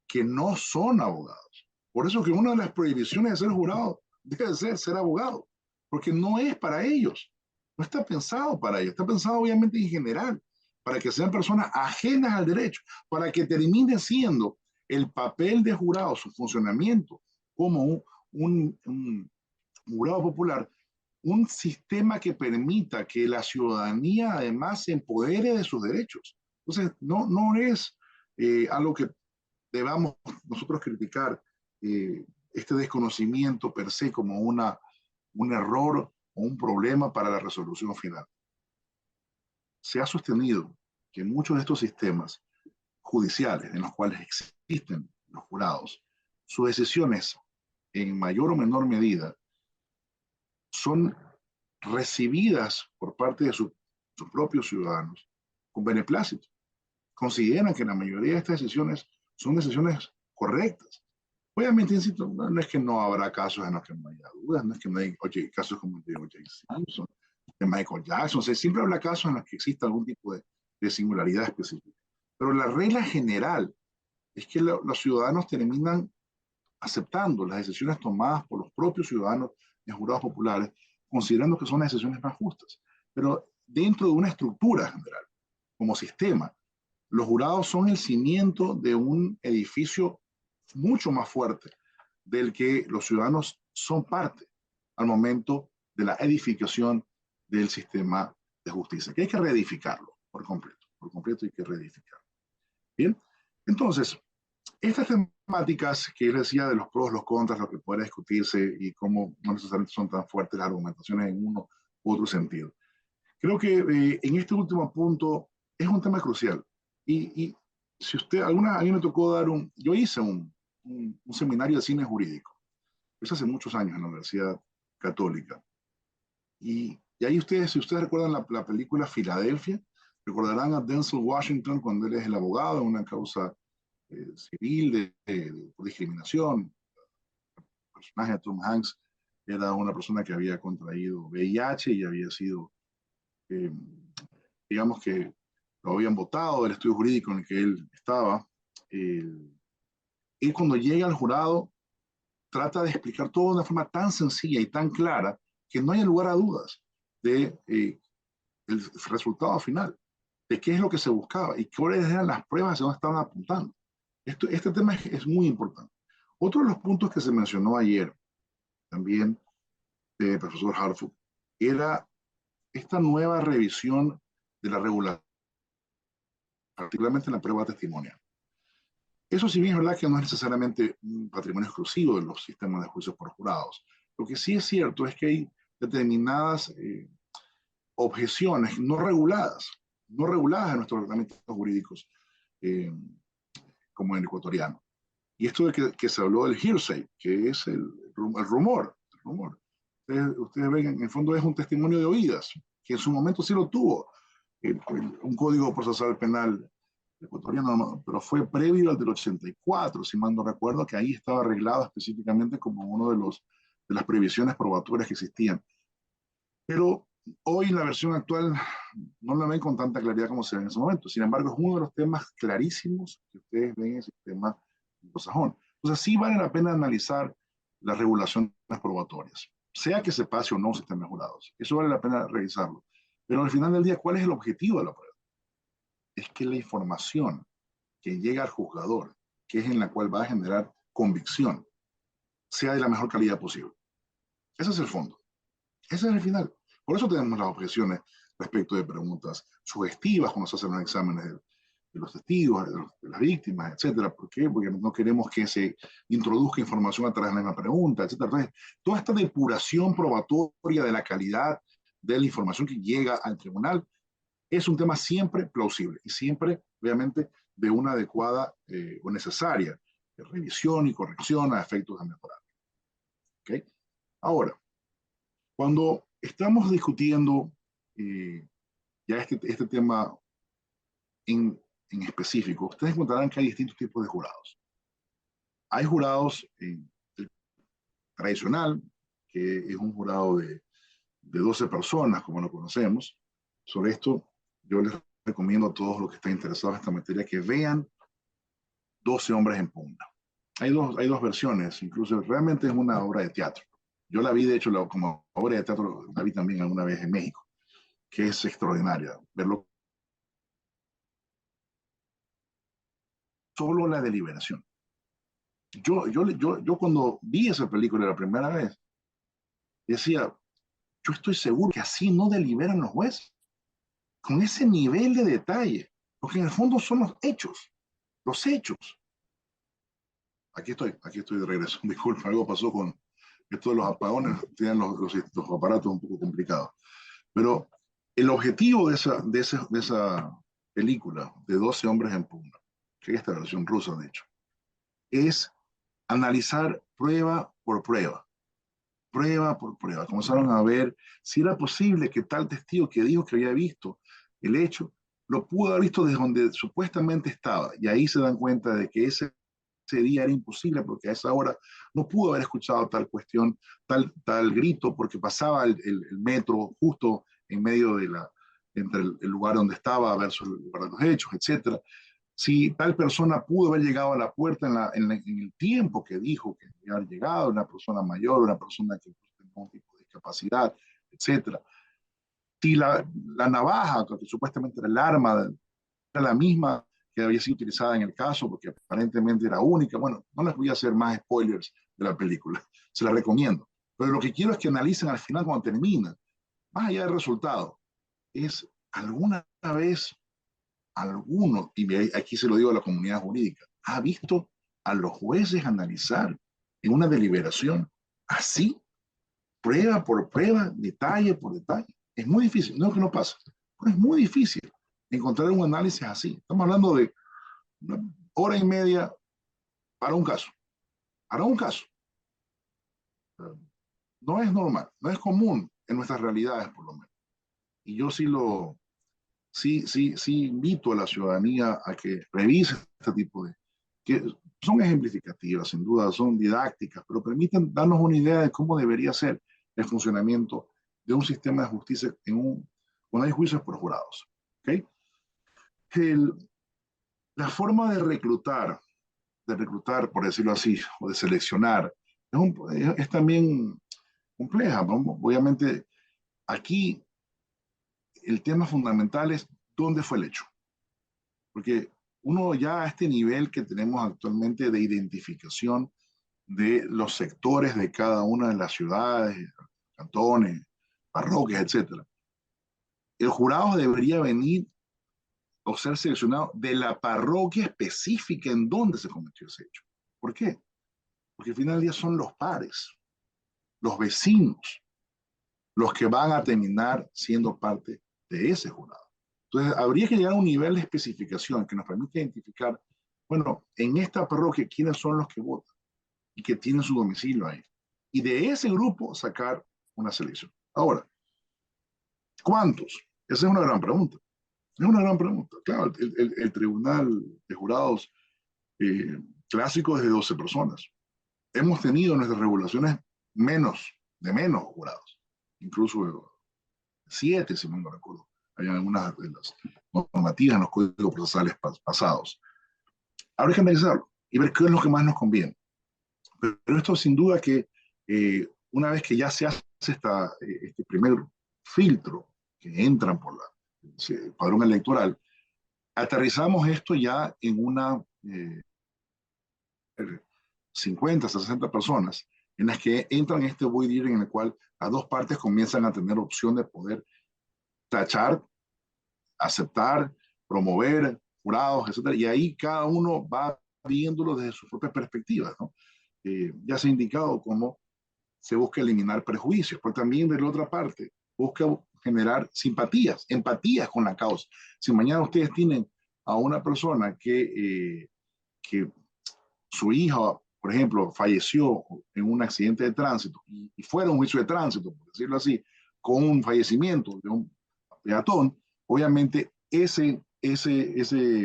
que no son abogados. Por eso que una de las prohibiciones de ser jurado debe ser abogado, porque no es para ellos, no está pensado para ellos, está pensado obviamente en general, para que sean personas ajenas al derecho, para que termine siendo el papel de jurado, su funcionamiento como un jurado popular, un sistema que permita que la ciudadanía además se empodere de sus derechos. Entonces, no es algo que debamos nosotros criticar este desconocimiento per se como un error o un problema para la resolución final. Se ha sostenido que muchos de estos sistemas judiciales en los cuales existen los jurados, sus decisiones en mayor o menor medida son recibidas por parte de sus propios ciudadanos con beneplácito. Consideran que la mayoría de estas decisiones son decisiones correctas. Obviamente, insisto, no es que no habrá casos en los que no haya dudas, no es que no hay casos como el de O.J. Simpson, de Michael Jackson, o sea, siempre habrá casos en los que exista algún tipo de singularidad específica. Pero la regla general es que los ciudadanos terminan aceptando las decisiones tomadas por los propios ciudadanos en jurados populares, considerando que son las decisiones más justas. Pero dentro de una estructura general, como sistema, los jurados son el cimiento de un edificio mucho más fuerte del que los ciudadanos son parte al momento de la edificación del sistema de justicia, que hay que reedificarlo por completo hay que reedificarlo. Bien, entonces, estas temáticas que les decía de los pros, los contras, lo que puede discutirse y cómo no necesariamente son tan fuertes las argumentaciones en uno u otro sentido. Creo que en este último punto es un tema crucial. Y si usted, a mí me tocó yo hice un seminario de cine jurídico, eso hace muchos años en la Universidad Católica. Y ahí si ustedes recuerdan la película Filadelfia, recordarán a Denzel Washington cuando él es el abogado en una causa civil por discriminación. El personaje de Tom Hanks era una persona que había contraído VIH y había sido eh, digamos que lo habían votado del estudio jurídico en el que él estaba. Él cuando llega al jurado trata de explicar todo de una forma tan sencilla y tan clara que no haya lugar a dudas de el resultado final, de qué es lo que se buscaba y cuáles eran las pruebas hacia dónde estaban apuntando. Este tema es muy importante. Otro de los puntos que se mencionó ayer, también del profesor Hartford, era esta nueva revisión de la regulación, particularmente en la prueba testimonial. Eso sí bien es verdad que no es necesariamente un patrimonio exclusivo de los sistemas de juicios por jurados. Lo que sí es cierto es que hay determinadas objeciones no reguladas en nuestros reglamentos jurídicos, eh, como en el ecuatoriano. Y esto de que se habló del hearsay, que es el rumor. El rumor. Ustedes ven, en el fondo es un testimonio de oídas, que en su momento sí lo tuvo un código procesal penal ecuatoriano, pero fue previo al del 84, si mal no recuerdo, que ahí estaba arreglado específicamente como uno de las previsiones probatorias que existían. Pero hoy en la versión actual no la ven con tanta claridad como se ve en ese momento. Sin embargo, es uno de los temas clarísimos que ustedes ven en el sistema anglosajón. Entonces, sí vale la pena analizar las regulaciones probatorias, sea que se pase o no sistemas jurados. Eso vale la pena revisarlo. Pero al final del día, ¿cuál es el objetivo de la prueba? Es que la información que llega al juzgador, que es en la cual va a generar convicción, sea de la mejor calidad posible. Ese es el fondo. Ese es el final. Por eso tenemos las objeciones respecto de preguntas sugestivas cuando se hacen los exámenes de los testigos, de las víctimas, etcétera. ¿Por qué? Porque no queremos que se introduzca información a través de la misma pregunta, etcétera. Entonces, toda esta depuración probatoria de la calidad de la información que llega al tribunal es un tema siempre plausible y siempre, obviamente, de una adecuada o necesaria revisión y corrección a efectos de mejorar. ¿Okay? Ahora, cuando estamos discutiendo ya este tema en específico, ustedes encontrarán que hay distintos tipos de jurados. Hay jurados tradicional, que es un jurado de 12 personas, como lo conocemos. Sobre esto, yo les recomiendo a todos los que están interesados en esta materia que vean 12 hombres en pugna. Hay dos versiones, incluso realmente es una obra de teatro. Yo la vi, de hecho, como obra de teatro, la vi también alguna vez en México, que es extraordinaria. Verlo solo la deliberación. Yo cuando vi esa película la primera vez, decía, yo estoy seguro que así no deliberan los jueces, con ese nivel de detalle, porque en el fondo son los hechos, los hechos. Aquí estoy de regreso. Disculpa, algo pasó con esto de los apagones, tienen los aparatos un poco complicados. Pero el objetivo de esa película, de 12 hombres en pugna, que es esta versión rusa, de hecho, es analizar prueba por prueba, prueba por prueba. Comenzaron a ver si era posible que tal testigo que dijo que había visto el hecho, lo pudo haber visto desde donde supuestamente estaba. Y ahí se dan cuenta de que ese día era imposible porque a esa hora no pudo haber escuchado tal cuestión, tal grito, porque pasaba el metro justo en medio entre el lugar donde estaba versus el lugar de los hechos, etcétera. Si tal persona pudo haber llegado a la puerta en el tiempo que dijo que había llegado, una persona mayor, una persona que tenía un tipo de discapacidad, etcétera. Si la navaja, que supuestamente era el arma, era la misma que había sido utilizada en el caso, porque aparentemente era única. Bueno, no les voy a hacer más spoilers de la película, se la recomiendo. Pero lo que quiero es que analicen al final cuando termina, más allá del resultado, es alguna vez alguno, y aquí se lo digo a la comunidad jurídica, ha visto a los jueces analizar en una deliberación así, prueba por prueba, detalle por detalle. Es muy difícil, no es que no pasa, pero es muy difícil encontrar un análisis así. Estamos hablando de una hora y media para un caso. Para un caso. No es normal, no es común en nuestras realidades, por lo menos. Y yo sí invito a la ciudadanía a que revise este tipo que son ejemplificativas, sin duda, son didácticas, pero permiten darnos una idea de cómo debería ser el funcionamiento de un sistema de justicia en un cuando hay juicios por jurados. ¿Okay? El, la forma de reclutar, por decirlo así, o de seleccionar, es también compleja, ¿no? Obviamente, aquí el tema fundamental es dónde fue el hecho. Porque uno ya a este nivel que tenemos actualmente de identificación de los sectores de cada una de las ciudades, cantones, parroquias, etcétera, el jurado debería venir o ser seleccionado de la parroquia específica en donde se cometió ese hecho. ¿Por qué? Porque al final del día son los pares, los vecinos, los que van a terminar siendo parte de ese jurado. Entonces, habría que llegar a un nivel de especificación que nos permita identificar, bueno, en esta parroquia, quiénes son los que votan y que tienen su domicilio ahí. Y de ese grupo sacar una selección. Ahora, ¿cuántos? Esa es una gran pregunta. Es una gran pregunta. Claro, el tribunal de jurados clásico es de 12 personas. Hemos tenido en nuestras regulaciones menos jurados, incluso 7, si no me recuerdo. Hay algunas de las normativas en los códigos procesales pasados. Habrá que analizarlo y ver qué es lo que más nos conviene. Pero esto sin duda que una vez que ya se hace este primer filtro, que entran por el padrón electoral, aterrizamos esto ya en una 50, 60 personas en las que entran en este void hearing en el cual las dos partes comienzan a tener opción de poder tachar, aceptar, promover jurados, etcétera, y ahí cada uno va viéndolo desde sus propias perspectivas, ¿no? Ya se ha indicado cómo se busca eliminar prejuicios, pero también de la otra parte busca generar simpatías, empatías con la causa. Si mañana ustedes tienen a una persona que su hija, por ejemplo, falleció en un accidente de tránsito y fuera un juicio de tránsito, por decirlo así, con un fallecimiento de un peatón, obviamente ese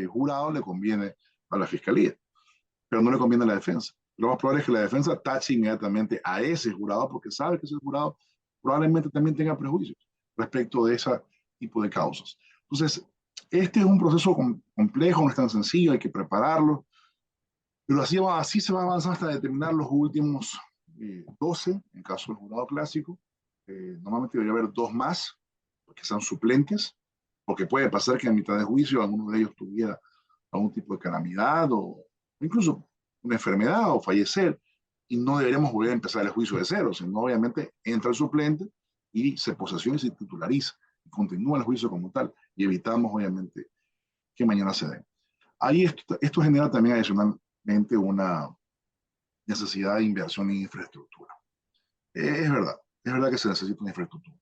jurado le conviene a la fiscalía, pero no le conviene a la defensa. Lo más probable es que la defensa tache inmediatamente a ese jurado porque sabe que ese jurado probablemente también tenga prejuicios respecto de ese tipo de causas. Entonces, este es un proceso complejo, no es tan sencillo, hay que prepararlo, pero así se va avanzando hasta determinar los últimos 12, en caso del jurado clásico. Normalmente debería haber 2 más, que sean suplentes, porque puede pasar que a mitad de juicio alguno de ellos tuviera algún tipo de calamidad o incluso una enfermedad o fallecer, y no deberíamos volver a empezar el juicio de cero, sino obviamente entra el suplente y se posesiona y se titulariza, y continúa el juicio como tal, y evitamos obviamente que mañana se den. Ahí esto genera también adicionalmente una necesidad de inversión en infraestructura. Es verdad que se necesita una infraestructura.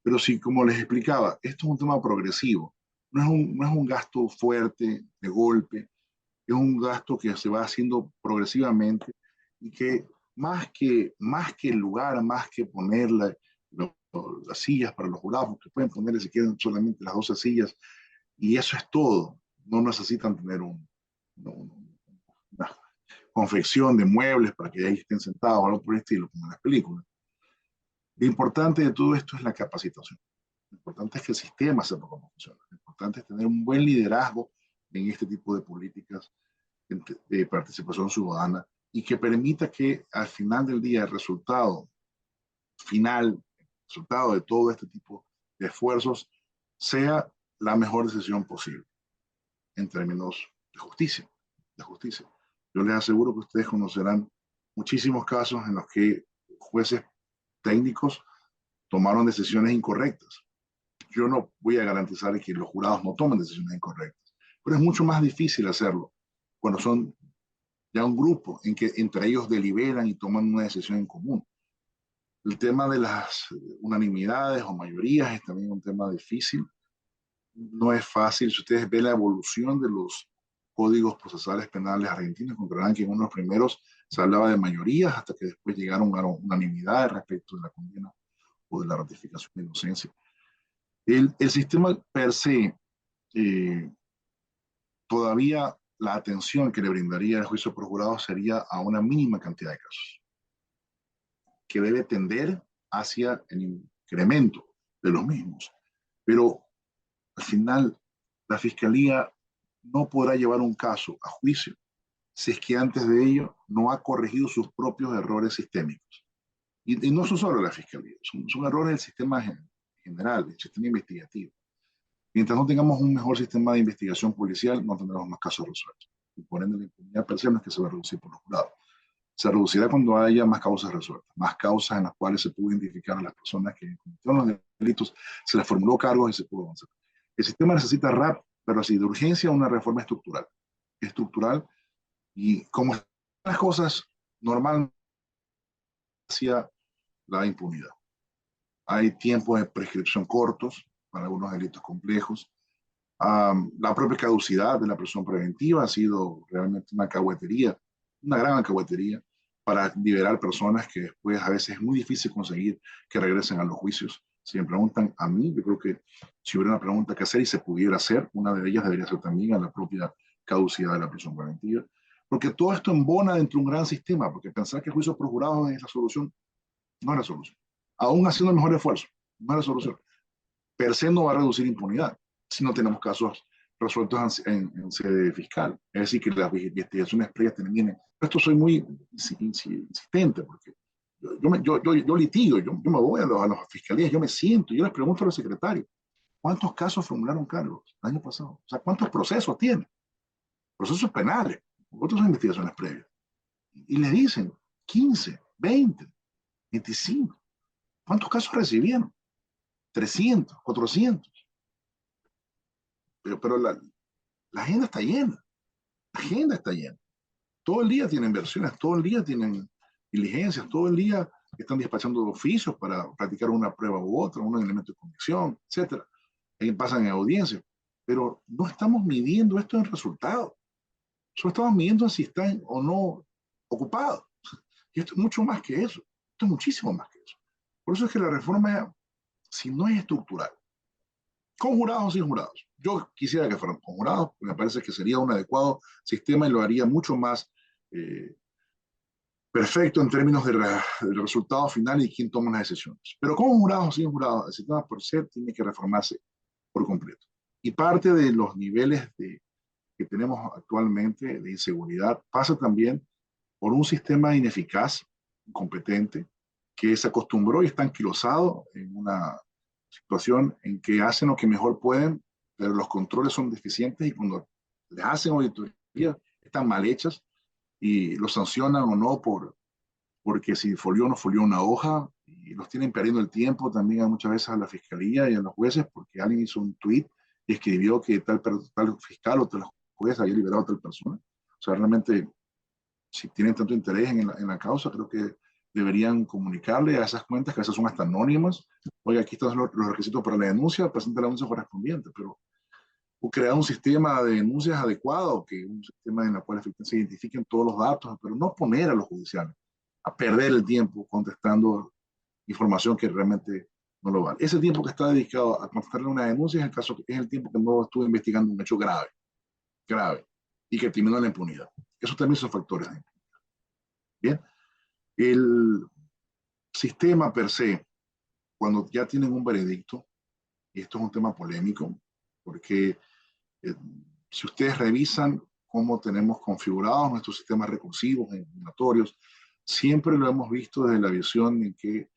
Pero sí, como les explicaba, esto es un tema progresivo. No es un gasto fuerte, de golpe, es un gasto que se va haciendo progresivamente y que más que el lugar, más que ponerle las sillas para los jurados, que pueden ponerle si quieren solamente las 12 sillas, y eso es todo. No necesitan tener una confección de muebles para que ahí estén sentados o algo por el estilo, como en las películas. Lo importante de todo esto es la capacitación. Lo importante es que el sistema sepa cómo funciona. Lo importante es tener un buen liderazgo en este tipo de políticas de participación ciudadana y que permita que al final del día el resultado final, el resultado de todo este tipo de esfuerzos sea la mejor decisión posible en términos de justicia. De justicia. Yo les aseguro que ustedes conocerán muchísimos casos en los que jueces técnicos tomaron decisiones incorrectas. Yo no voy a garantizar que los jurados no tomen decisiones incorrectas, pero es mucho más difícil hacerlo cuando son ya un grupo en que entre ellos deliberan y toman una decisión en común. El tema de las unanimidades o mayorías es también un tema difícil. No es fácil. Si ustedes ven la evolución de los códigos procesales penales argentinos, encontrarán que en uno de los primeros se hablaba de mayorías hasta que después llegaron a unanimidades respecto de la condena o de la ratificación de inocencia. El sistema per se, todavía la atención que le brindaría el juicio por jurado sería a una mínima cantidad de casos, que debe tender hacia el incremento de los mismos. pero al final la fiscalía no podrá llevar un caso a juicio si es que antes de ello no ha corregido sus propios errores sistémicos. Y no son solo la fiscalía, son errores del sistema general, del sistema investigativo. Mientras no tengamos un mejor sistema de investigación policial, no tendremos más casos resueltos. Y por ende, la impunidad per se no es que se va a reducir por los jurados. Se reducirá cuando haya más causas resueltas, más causas en las cuales se pudo identificar a las personas que cometieron los delitos, se les formuló cargos y se pudo avanzar. El sistema necesita pero así, de urgencia, una reforma estructural. Estructural, y como las cosas normalmente hacia la impunidad. Hay tiempos de prescripción cortos para algunos delitos complejos. La propia caducidad de la prisión preventiva ha sido realmente una alcahuetería, una gran alcahuetería para liberar personas que después a veces es muy difícil conseguir que regresen a los juicios. Si me preguntan a mí, yo creo que si hubiera una pregunta que hacer y se pudiera hacer, una de ellas debería ser también a la propia caducidad de la prisión preventiva, porque todo esto embona dentro de un gran sistema, porque pensar que el juicio por jurado es la solución, no es la solución. Aún haciendo el mejor esfuerzo, no es la solución. Per se no va a reducir impunidad si no tenemos casos resueltos en sede fiscal. Es decir, que las investigaciones previas terminen. Esto soy muy insistente, porque yo litigo, yo me voy a las fiscalías, yo me siento, yo les pregunto a los secretarios, ¿cuántos casos formularon cargos el año pasado? O sea, ¿cuántos procesos tienen? Procesos penales, otras investigaciones previas. Y le dicen 15, 20, 25. ¿Cuántos casos recibieron? 300, 400. Pero la agenda está llena. La agenda está llena. Todo el día tienen versiones, todo el día tienen diligencias, todo el día están despachando oficios para practicar una prueba u otra, un elemento de convicción, etcétera. Ahí pasan en audiencias. Pero no estamos midiendo esto en resultados. Solo estamos midiendo si están o no ocupados. Y esto es mucho más que eso. Esto es muchísimo más que eso. Por eso es que la reforma, si no es estructural, con jurados o sin jurados, yo quisiera que fueran con jurados, me parece que sería un adecuado sistema y lo haría mucho más perfecto en términos del resultado final y quién toma las decisiones. Pero con jurados o sin jurados, el sistema por ser tiene que reformarse por completo. Y parte de los niveles que tenemos actualmente de inseguridad pasa también por un sistema ineficaz, incompetente, que se acostumbró y está anquilosado en una situación en que hacen lo que mejor pueden, pero los controles son deficientes y cuando les hacen auditoría están mal hechas y los sancionan o no porque si folió o no folió una hoja y los tienen perdiendo el tiempo también muchas veces a la fiscalía y a los jueces porque alguien hizo un tweet y escribió que tal fiscal o tal juez había liberado a tal persona. O sea, realmente si tienen tanto interés en la causa, creo que deberían comunicarle a esas cuentas, que a veces son hasta anónimas. Oye, aquí están los requisitos para la denuncia, presenta la denuncia correspondiente, pero o crear un sistema de denuncias adecuado, que un sistema en el cual efectivamente se identifiquen todos los datos, pero no poner a los judiciales a perder el tiempo contestando información que realmente no lo vale. Ese tiempo que está dedicado a contestarle una denuncia es el tiempo que no estuvo investigando un hecho grave, y que terminó en la impunidad. Esos también son factores de impunidad. Bien, el sistema per se, cuando ya tienen un veredicto, y esto es un tema polémico, porque si ustedes revisan cómo tenemos configurados nuestros sistemas recursivos, eliminatorios, siempre lo hemos visto desde la visión en que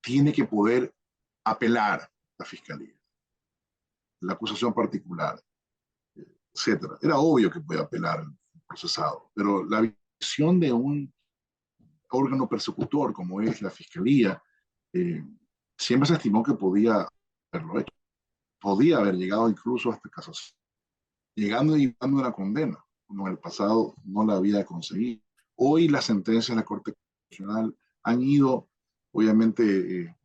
tiene que poder apelar la fiscalía, la acusación particular, etcétera. Era obvio que puede apelar el procesado, pero la visión de un órgano persecutor como es la fiscalía, siempre se estimó que podía haberlo hecho. Podía haber llegado incluso hasta casos, llegando y dando una condena, como en el pasado no la había conseguido. Hoy las sentencias de la Corte Constitucional han ido, obviamente,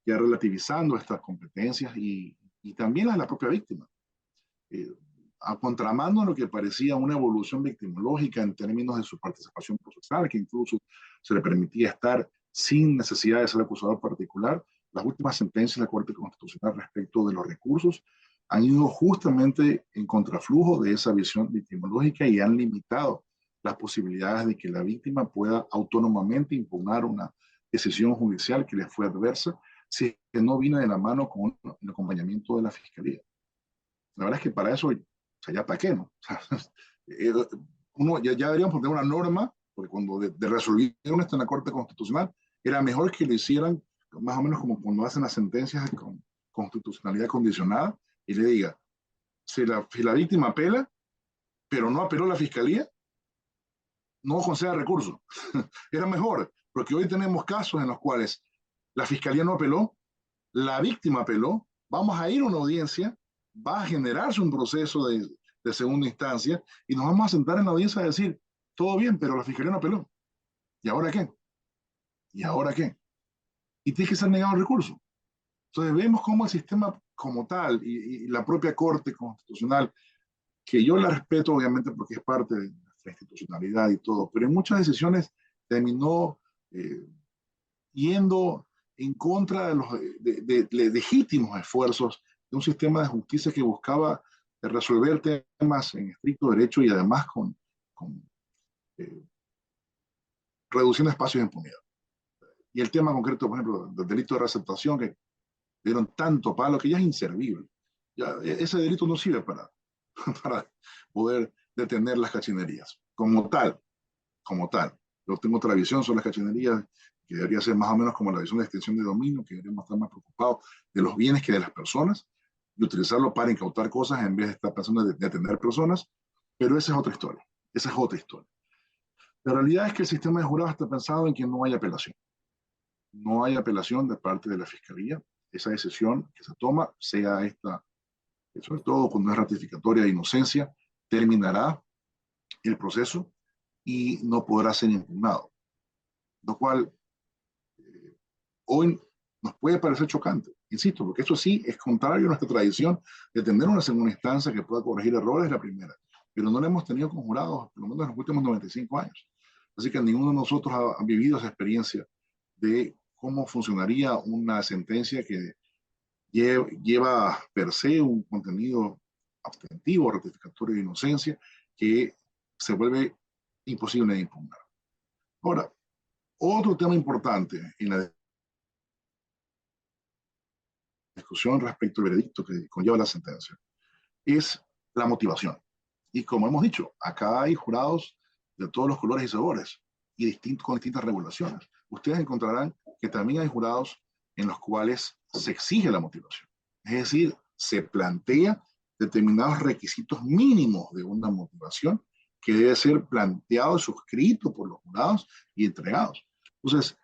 ya relativizando estas competencias y también las de la propia víctima. A contramano de lo que parecía una evolución victimológica en términos de su participación procesal, que incluso se le permitía estar sin necesidad de ser acusador particular, las últimas sentencias de la Corte Constitucional respecto de los recursos han ido justamente en contraflujo de esa visión victimológica y han limitado las posibilidades de que la víctima pueda autónomamente impugnar una decisión judicial que le fue adversa si es que no viene de la mano con el acompañamiento de la fiscalía. La verdad es que para eso, o sea, ya para qué, ¿no? O sea, eh, ya deberíamos poner una norma, porque cuando resolvieron esto en la Corte Constitucional, era mejor que lo hicieran más o menos como cuando hacen las sentencias con constitucionalidad condicionada y le diga, si la víctima apela, pero no apeló la fiscalía, no conceda recurso. Era mejor, porque hoy tenemos casos en los cuales la fiscalía no apeló, la víctima apeló, vamos a ir a una audiencia, va a generarse un proceso de segunda instancia y nos vamos a sentar en la audiencia a decir, todo bien, pero la fiscalía no apeló. ¿Y ahora qué? ¿Y ahora qué? Y tiene que ser negado el recurso. Entonces vemos cómo el sistema como tal y la propia Corte Constitucional, que yo la respeto obviamente porque es parte de nuestra institucionalidad y todo, pero en muchas decisiones terminó eh, yendo en contra de los legítimos esfuerzos de un sistema de justicia que buscaba resolver temas en estricto derecho y además con eh, reduciendo espacios de impunidad. Y el tema concreto, por ejemplo, del delito de receptación, que dieron tanto palo que ya es inservible. Ya, ese delito no sirve para poder detener las cachinerías. Como tal. Yo tengo otra visión sobre las cachinerías, que debería ser más o menos como la visión de extensión de dominio, que deberíamos estar más preocupados de los bienes que de las personas y utilizarlo para incautar cosas en vez de estar pensando de atender personas, pero esa es otra historia. Esa es otra historia. La realidad es que el sistema de jurados está pensado en que no hay apelación. No hay apelación de parte de la Fiscalía. Esa decisión que se toma, sea esta, sobre todo cuando es ratificatoria de inocencia, terminará el proceso y no podrá ser impugnado. Lo cual hoy nos puede parecer chocante, insisto, porque esto sí es contrario a nuestra tradición de tener una segunda instancia que pueda corregir errores la primera, pero no la hemos tenido con jurados, por lo menos en los últimos 95 años. Así que ninguno de nosotros ha vivido esa experiencia de cómo funcionaría una sentencia que lleva per se un contenido abstentivo, ratificatorio de inocencia, que se vuelve imposible de impugnar. Ahora, otro tema importante en la discusión respecto al veredicto que conlleva la sentencia es la motivación. Y como hemos dicho, acá hay jurados de todos los colores y sabores y con distintas regulaciones. Ustedes encontrarán que también hay jurados en los cuales se exige la motivación. Es decir, se plantea determinados requisitos mínimos de una motivación que debe ser planteado, suscrito por los jurados y entregados. Entonces,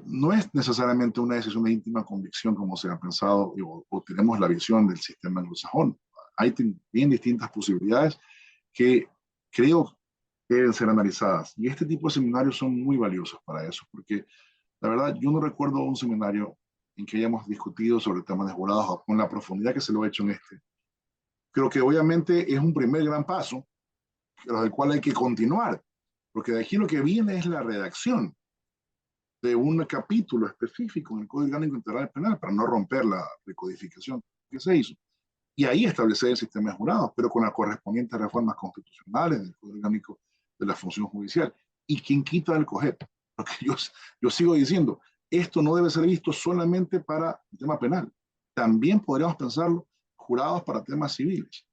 no es necesariamente una decisión de íntima convicción como se ha pensado o tenemos la visión del sistema anglosajón. Hay bien distintas posibilidades que creo que deben ser analizadas. Y este tipo de seminarios son muy valiosos para eso, porque la verdad yo no recuerdo un seminario en que hayamos discutido sobre temas de jurados con la profundidad que se lo ha hecho en este. Creo que obviamente es un primer gran paso, pero del cual hay que continuar, porque de aquí lo que viene es la redacción de un capítulo específico en el Código Orgánico Integral Penal para no romper la recodificación que se hizo. Y ahí establecer el sistema de jurados, pero con las correspondientes reformas constitucionales del Código Orgánico de la Función Judicial. ¿Y quién quita el COGEP? Porque yo sigo diciendo, esto no debe ser visto solamente para el tema penal. También podríamos pensarlo jurados para temas civiles.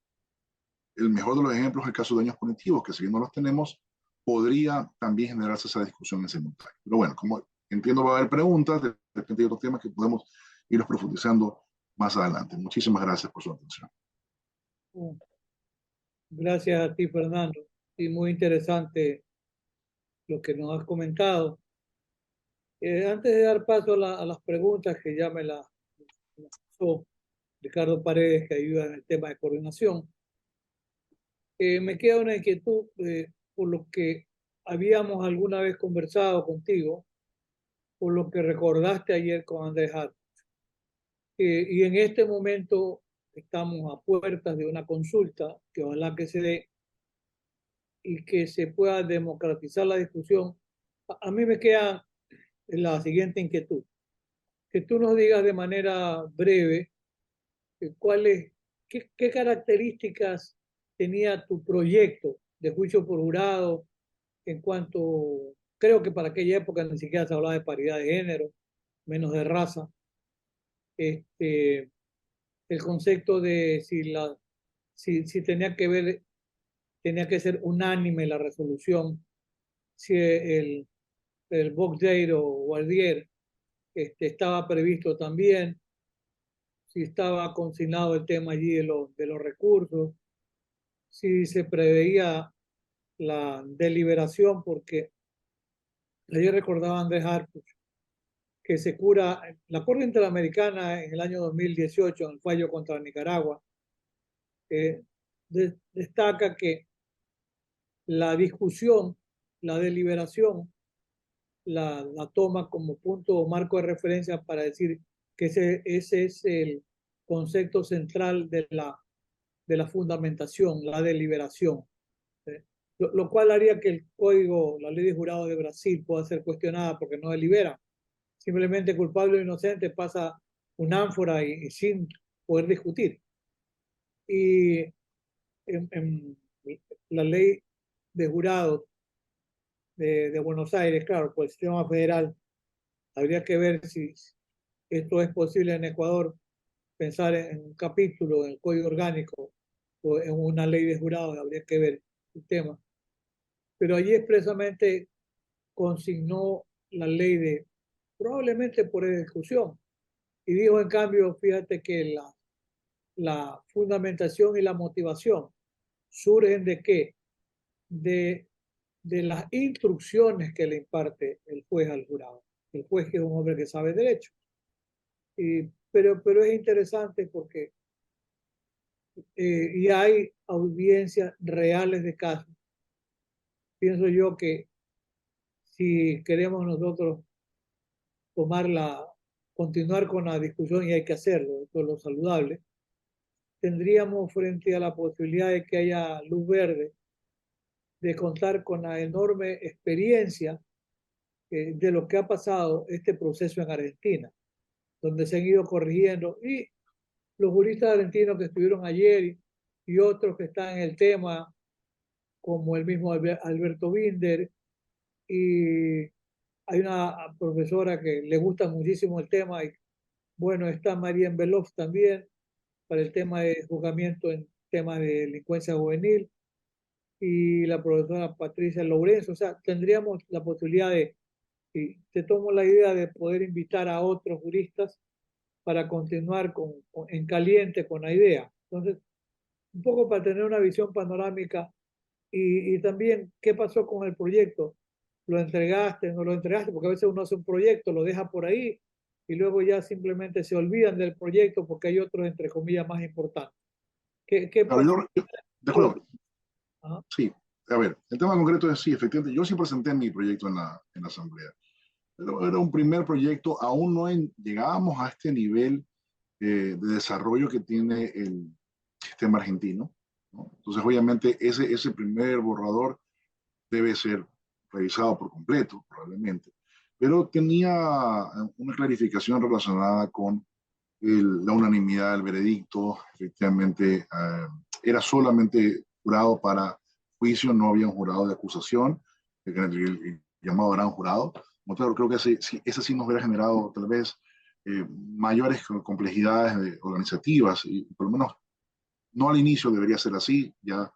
El mejor de los ejemplos es el caso de daños punitivos, que si bien no los tenemos, podría también generarse esa discusión en simultáneo. Pero bueno, como entiendo va a haber preguntas, de repente hay otros temas que podemos irlos profundizando más adelante. Muchísimas gracias por su atención. Gracias a ti, Fernando. Y muy interesante lo que nos has comentado. Antes de dar paso a las preguntas que ya me las pasó Ricardo Paredes, que ayuda en el tema de coordinación, me queda una inquietud por lo que habíamos alguna vez conversado contigo, por lo que recordaste ayer con Andrés Hart. Y en este momento estamos a puertas de una consulta que ojalá que se dé y que se pueda democratizar la discusión. A mí me queda la siguiente inquietud. Que tú nos digas de manera breve qué características tenía tu proyecto de juicio por jurado en cuanto, creo que para aquella época ni siquiera se hablaba de paridad de género, menos de raza. este, el concepto de si tenía que ser unánime la resolución, si el Bogdair o Guardier estaba previsto también, si estaba consignado el tema allí de los recursos, si se preveía la deliberación, porque ayer recordaba Andrés Harfuch que se cura la Corte Interamericana en el año 2018 en el fallo contra Nicaragua, destaca que la discusión, la deliberación, la toma como punto o marco de referencia para decir que ese es el concepto central de la fundamentación, la deliberación. ¿Sí? Lo cual haría que el código, la ley de jurado de Brasil pueda ser cuestionada porque no delibera. Simplemente culpable o inocente pasa un ánfora y sin poder discutir. Y en la ley de jurado de Buenos Aires, claro, por el sistema federal, habría que ver si esto es posible en Ecuador, pensar en un capítulo en el Código Orgánico o en una ley de jurado, habría que ver el tema. Pero allí expresamente consignó la ley de, probablemente por discusión, y dijo en cambio, fíjate que la fundamentación y la motivación surgen de qué? De, de las instrucciones que le imparte el juez al jurado. El juez que es un hombre que sabe derecho. Pero es interesante porque y hay audiencias reales de casos. Pienso yo que si queremos nosotros continuar con la discusión, y hay que hacerlo, esto es lo saludable, tendríamos frente a la posibilidad de que haya luz verde, de contar con la enorme experiencia de lo que ha pasado este proceso en Argentina, donde se han ido corrigiendo, y los juristas argentinos que estuvieron ayer y otros que están en el tema, como el mismo Alberto Binder, y hay una profesora que le gusta muchísimo el tema, y bueno, está María Enveloff también, para el tema de juzgamiento en temas de delincuencia juvenil, y la profesora Patricia Lourenço. O sea, tendríamos la posibilidad y te tomo la idea de poder invitar a otros juristas para continuar en caliente con la idea. Entonces, un poco para tener una visión panorámica y también qué pasó con el proyecto. ¿Lo entregaste, no lo entregaste? Porque a veces uno hace un proyecto, lo deja por ahí y luego ya simplemente se olvidan del proyecto porque hay otros, entre comillas, más importantes. ¿Qué Claro, pasó? de acuerdo, Ajá. sí. A ver, el tema concreto es sí, efectivamente, yo sí presenté mi proyecto en la Asamblea. Pero era un primer proyecto, aún no llegábamos a este nivel de desarrollo que tiene el sistema argentino, ¿no? Entonces, obviamente, ese primer borrador debe ser revisado por completo, probablemente, pero tenía una clarificación relacionada con la unanimidad del veredicto. Efectivamente, era solamente jurado para juicio, no había un jurado de acusación, el llamado gran jurado. Claro, creo que ese sí nos hubiera generado tal vez mayores complejidades organizativas, y por lo menos no al inicio debería ser así, ya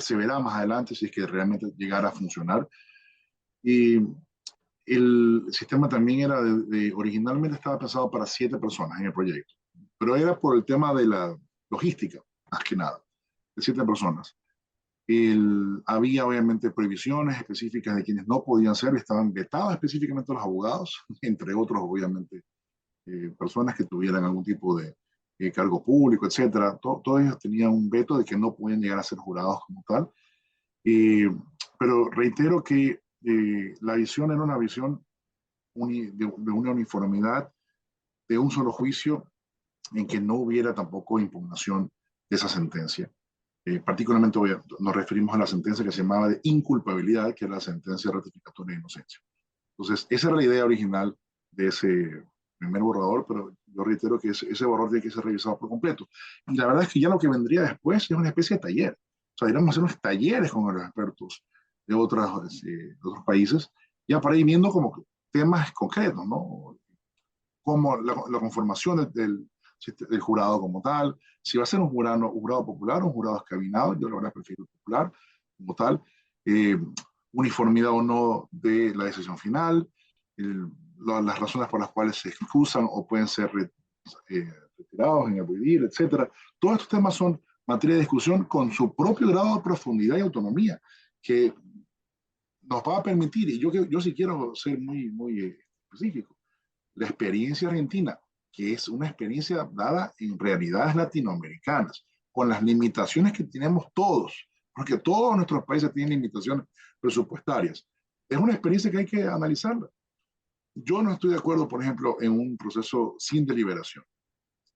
se verá más adelante si es que realmente llegara a funcionar. Y el sistema también era originalmente estaba pensado para 7 personas en el proyecto, pero era por el tema de la logística, más que nada, de 7 personas. Había obviamente prohibiciones específicas de quienes no podían ser, estaban vetados específicamente los abogados, entre otros obviamente personas que tuvieran algún tipo de cargo público, etcétera. Todos ellos tenían un veto de que no podían llegar a ser jurados como tal. Eh, pero reitero que la visión era una visión de una uniformidad, de un solo juicio, en que no hubiera tampoco impugnación de esa sentencia. Particularmente nos referimos a la sentencia que se llamaba de inculpabilidad, que era la sentencia ratificatoria de inocencia. Entonces, esa era la idea original de ese primer borrador, pero yo reitero que ese borrador tiene que ser revisado por completo. Y la verdad es que ya lo que vendría después es una especie de taller. O sea, iremos a hacer unos talleres con los expertos de otros países, ya para ir viendo como temas concretos, ¿no? cómo la conformación del jurado como tal, si va a ser un jurado popular, un jurado escabinado, yo la verdad prefiero popular como tal, eh, uniformidad o no de la decisión final, las razones por las cuales se excusan o pueden ser retirados en abudir, etcétera. Todos estos temas son materia de discusión con su propio grado de profundidad y autonomía, que nos va a permitir, y yo sí quiero ser muy específico, la experiencia argentina, que es una experiencia dada en realidades latinoamericanas, con las limitaciones que tenemos todos, porque todos nuestros países tienen limitaciones presupuestarias. Es una experiencia que hay que analizarla. Yo no estoy de acuerdo, por ejemplo, en un proceso sin deliberación.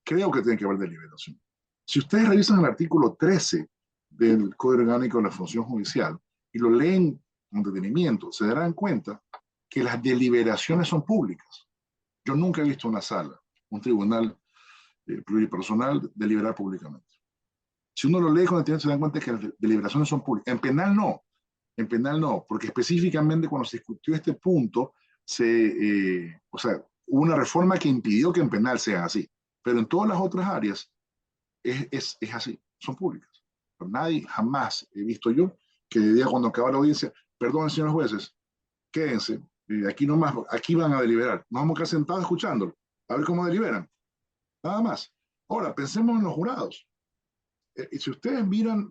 Creo que tiene que haber deliberación. Si ustedes revisan el artículo 13 del Código Orgánico de la Función Judicial y lo leen con detenimiento, se darán cuenta que las deliberaciones son públicas. Yo nunca he visto una sala, un tribunal pluripersonal deliberar públicamente. Si uno lo lee con detenimiento, se dan cuenta que las deliberaciones son públicas. En penal no, porque específicamente cuando se discutió este punto, o sea, hubo una reforma que impidió que en penal sea así, pero en todas las otras áreas es así, son públicas. Pero nadie, jamás he visto yo que diga cuando acaba la audiencia, perdón, señores jueces, quédense, aquí nomás, aquí van a deliberar, nos vamos a quedar sentados escuchándolo, a ver cómo deliberan, nada más. Ahora, pensemos en los jurados. Y si ustedes miran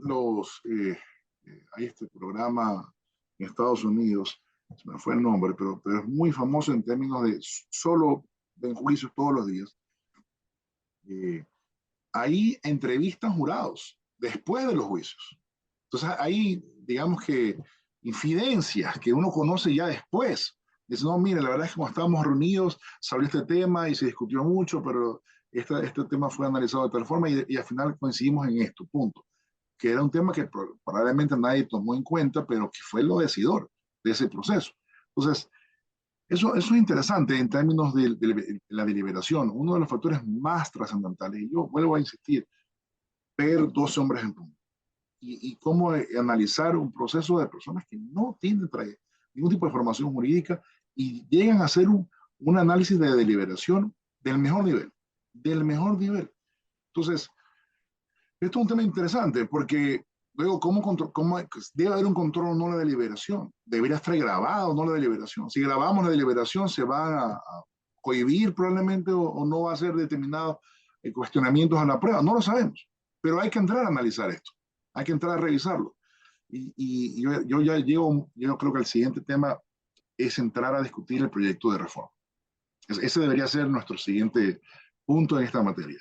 hay este programa en Estados Unidos, se me fue el nombre, pero es muy famoso en términos de solo de juicios todos los días. Ahí entrevistan jurados después de los juicios. Entonces hay, digamos que, infidencias que uno conoce ya después. Dice, no, mire, la verdad es que cuando estábamos reunidos salió este tema y se discutió mucho, pero este tema fue analizado de tal forma y al final coincidimos en esto, punto. Que era un tema que probablemente nadie tomó en cuenta, pero que fue lo decidor de ese proceso. Entonces, eso es interesante en términos de la deliberación. Uno de los factores más trascendentales, y yo vuelvo a insistir, ver 12 hombres en punto. Y cómo analizar un proceso de personas que no tienen ningún tipo de formación jurídica y llegan a hacer un análisis de deliberación del mejor nivel. Del mejor nivel. Entonces, esto es un tema interesante porque luego, ¿cómo debe haber un control o no la deliberación? ¿Debería estar grabado o no la deliberación? Si grabamos la deliberación, ¿se van a cohibir probablemente o no va a ser determinados cuestionamientos a la prueba? No lo sabemos, pero hay que entrar a analizar esto, hay que entrar a revisarlo. Y yo creo que el siguiente tema es entrar a discutir el proyecto de reforma. Ese debería ser nuestro siguiente punto en esta materia,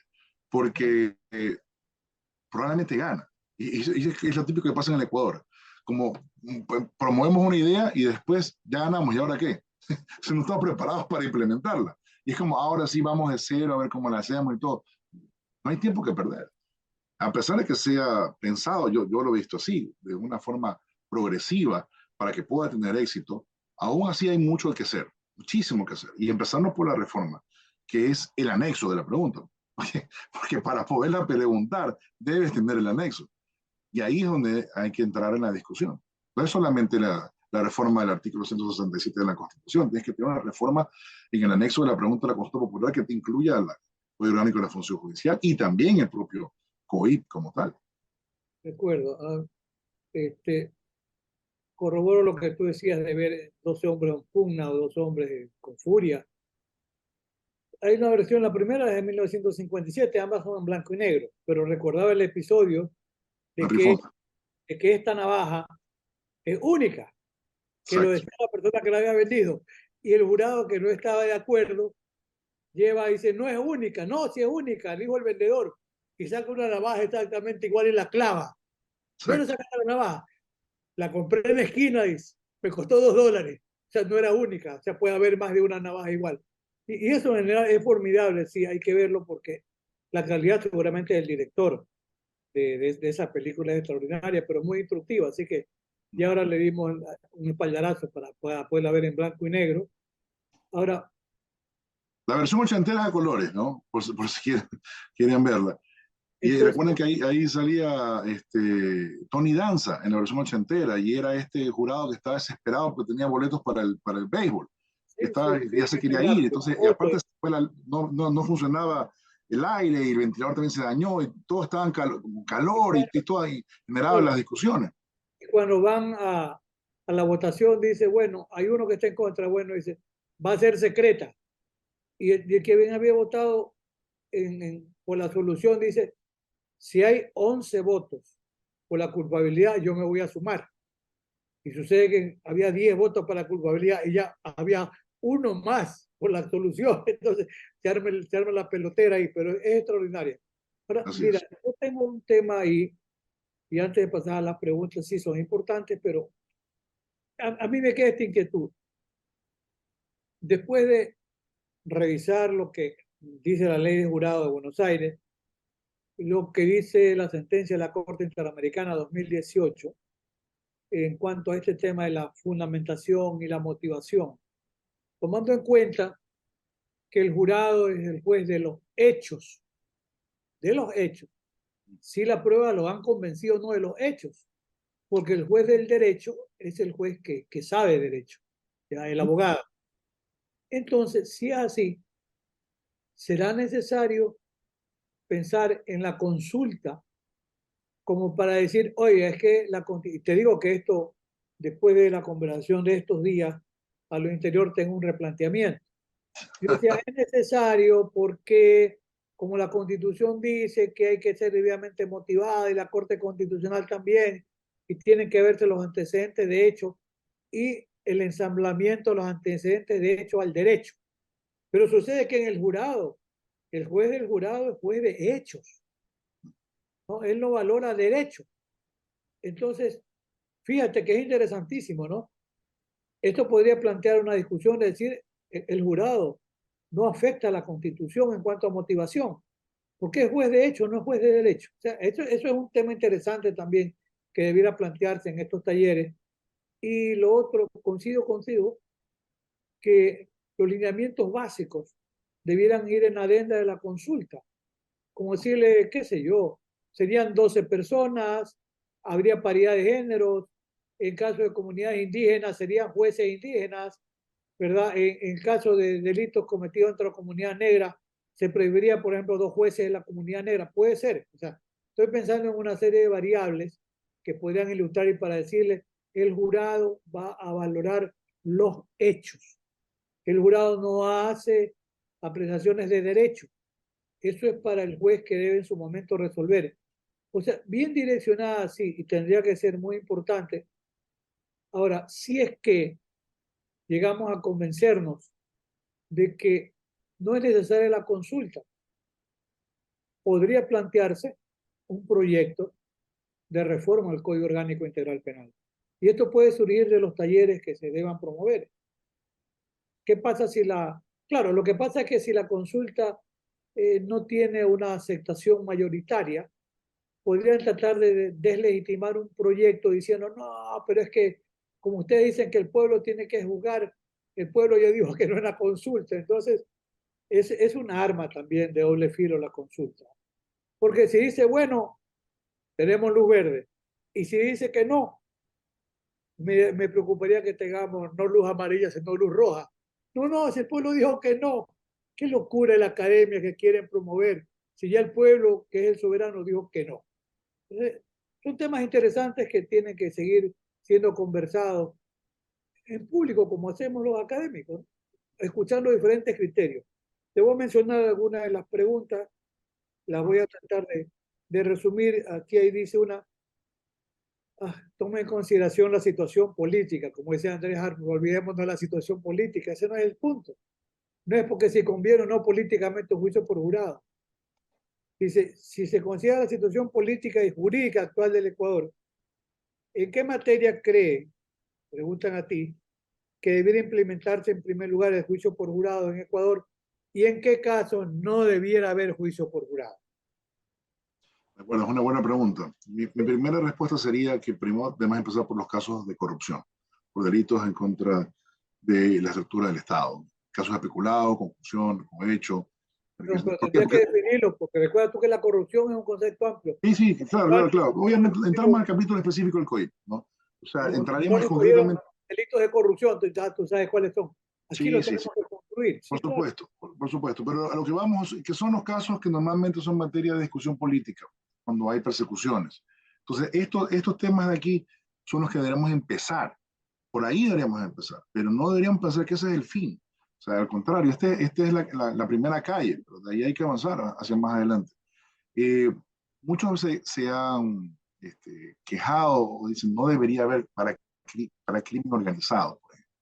porque probablemente gana. Y es lo típico que pasa en el Ecuador. Como promovemos una idea y después ya ganamos, ¿y ahora qué? Si no estamos preparados para implementarla. Y es como, ahora sí vamos de cero a ver cómo la hacemos y todo. No hay tiempo que perder. A pesar de que sea pensado, yo lo he visto así, de una forma progresiva, para que pueda tener éxito, aún así hay mucho que hacer, muchísimo que hacer. Y empezando por la reforma, que es el anexo de la pregunta. Porque para poderla preguntar, debes tener el anexo. Y ahí es donde hay que entrar en la discusión. No es solamente la reforma del artículo 167 de la Constitución, tienes que tener una reforma en el anexo de la pregunta de la consulta popular que te incluya el Código Orgánico de la Función Judicial y también el propio COIP como tal. De acuerdo. Corroboro lo que tú decías de ver 12 hombres en pugna o 12 hombres con furia. Hay una versión, la primera es de 1957, ambas son en blanco y negro, pero recordaba el episodio de que esta navaja es única, que lo decía la persona que la había vendido, y el jurado que no estaba de acuerdo lleva y dice, no es única, no, si es única, dijo el vendedor, y saca una navaja exactamente igual y la clava. ¿Dónde sacaste la navaja? La compré en la esquina, dice, me costó $2. O sea, no era única, o sea, puede haber más de una navaja igual. Y eso en general es formidable, sí, hay que verlo porque la calidad seguramente del director de esa película es extraordinaria, pero muy instructiva, así que ya ahora le dimos un espaldarazo para poderla ver en blanco y negro. Ahora, la versión ochentera es a colores, ¿no? Por si quieren verla. Y entonces, recuerden que ahí salía Tony Danza en la versión ochentera y era este jurado que estaba desesperado porque tenía boletos para el béisbol. y ya se quería ir. Entonces, y aparte no funcionaba el aire y el ventilador también se dañó y todo estaba en calor y todo ahí generaba las discusiones. Y cuando van a la votación, dice, bueno, hay uno que está en contra, bueno, dice, va a ser secreta. Y el que bien había votado por la solución dice, si hay 11 votos por la culpabilidad, yo me voy a sumar. Y sucede que había 10 votos para la culpabilidad y ya había uno más por la solución. Entonces se arma la pelotera ahí, pero es extraordinaria. Ahora, Así mira, es. yo tengo un tema ahí, y antes de pasar a las preguntas, sí son importantes, pero a mí me queda esta inquietud. Después de revisar lo que dice la ley de jurado de Buenos Aires, lo que dice la sentencia de la Corte Interamericana 2018 en cuanto a este tema de la fundamentación y la motivación, tomando en cuenta que el jurado es el juez de los hechos, si la prueba lo han convencido o no de los hechos, porque el juez del derecho es el juez que sabe derecho, ¿ya? El abogado. Entonces, si es así, será necesario pensar en la consulta como para decir, oye, es que te digo que esto, después de la conversación de estos días, a lo interior tengo un replanteamiento. Yo decía, es necesario porque, como la Constitución dice que hay que ser debidamente motivada y la Corte Constitucional también, y tienen que verse los antecedentes de hecho y el ensamblamiento de los antecedentes de hecho al derecho. Pero sucede que en el jurado, el juez del jurado es juez de hechos, ¿no? Él no valora derecho. Entonces, fíjate que es interesantísimo, ¿no? Esto podría plantear una discusión de decir, el jurado no afecta a la Constitución en cuanto a motivación, porque es juez de hecho, no es juez de derecho. O sea, eso es un tema interesante también que debiera plantearse en estos talleres. Y lo otro, coincido contigo, que los lineamientos básicos debieran ir en la adenda de la consulta, como decirle, qué sé yo, serían 12 personas, habría paridad de géneros, en caso de comunidades indígenas serían jueces indígenas, ¿verdad? En caso de delitos cometidos entre la comunidad negra, se prohibiría, por ejemplo, 2 jueces de la comunidad negra. Puede ser. O sea, estoy pensando en una serie de variables que podrían ilustrar y para decirle, el jurado va a valorar los hechos. El jurado no hace apreciaciones de derecho. Eso es para el juez que debe en su momento resolver. O sea, bien direccionada, sí, y tendría que ser muy importante. Ahora, si es que llegamos a convencernos de que no es necesaria la consulta, podría plantearse un proyecto de reforma al Código Orgánico Integral Penal. Y esto puede surgir de los talleres que se deban promover. ¿Qué pasa si Claro, lo que pasa es que si la consulta no tiene una aceptación mayoritaria, podrían tratar de deslegitimar un proyecto diciendo, no, pero es que como ustedes dicen que el pueblo tiene que juzgar, el pueblo ya dijo que no es una consulta. Entonces, es un arma también de doble filo la consulta. Porque si dice, bueno, tenemos luz verde, y si dice que no, me preocuparía que tengamos no luz amarilla, sino luz roja. No, no, si el pueblo dijo que no, qué locura la academia que quieren promover, si ya el pueblo, que es el soberano, dijo que no. Entonces, son temas interesantes que tienen que seguir siendo conversados en público, como hacemos los académicos, ¿no? Escuchando diferentes criterios. Te voy a mencionar algunas de las preguntas, las voy a tratar de resumir. Aquí ahí dice una, tome en consideración la situación política, como decía Andrés Harper, olvidémonos de la situación política, ese no es el punto. No es porque si conviene o no políticamente un juicio por jurado. Dice, si se considera la situación política y jurídica actual del Ecuador, ¿en qué materia cree, preguntan a ti, que debiera implementarse en primer lugar el juicio por jurado en Ecuador y en qué casos no debiera haber juicio por jurado? Bueno, es una buena pregunta. Mi primera respuesta sería que primero debemos empezar por los casos de corrupción, por delitos en contra de la estructura del Estado. Casos de peculado, confusión, cohecho. No, pero tendría que definirlo, porque recuerda tú que la corrupción es un concepto amplio. Sí, claro. Obviamente entramos al capítulo específico del COIP, ¿no? O sea, entraríamos concretamente. Delitos de corrupción, tú sabes cuáles son. Aquí Sí, lo sí, tenemos sí, que construir. por Sí, claro. supuesto, por supuesto. Pero a lo que vamos, que son los casos que normalmente son materia de discusión política, cuando hay persecuciones. Entonces, estos temas de aquí son los que deberíamos empezar. Por ahí deberíamos empezar, pero no deberíamos pensar que ese es el fin. O sea, al contrario, este es la primera calle, pero de ahí hay que avanzar hacia más adelante. Eh, Muchos se han quejado o dicen no debería haber para crimen organizado. Por ejemplo.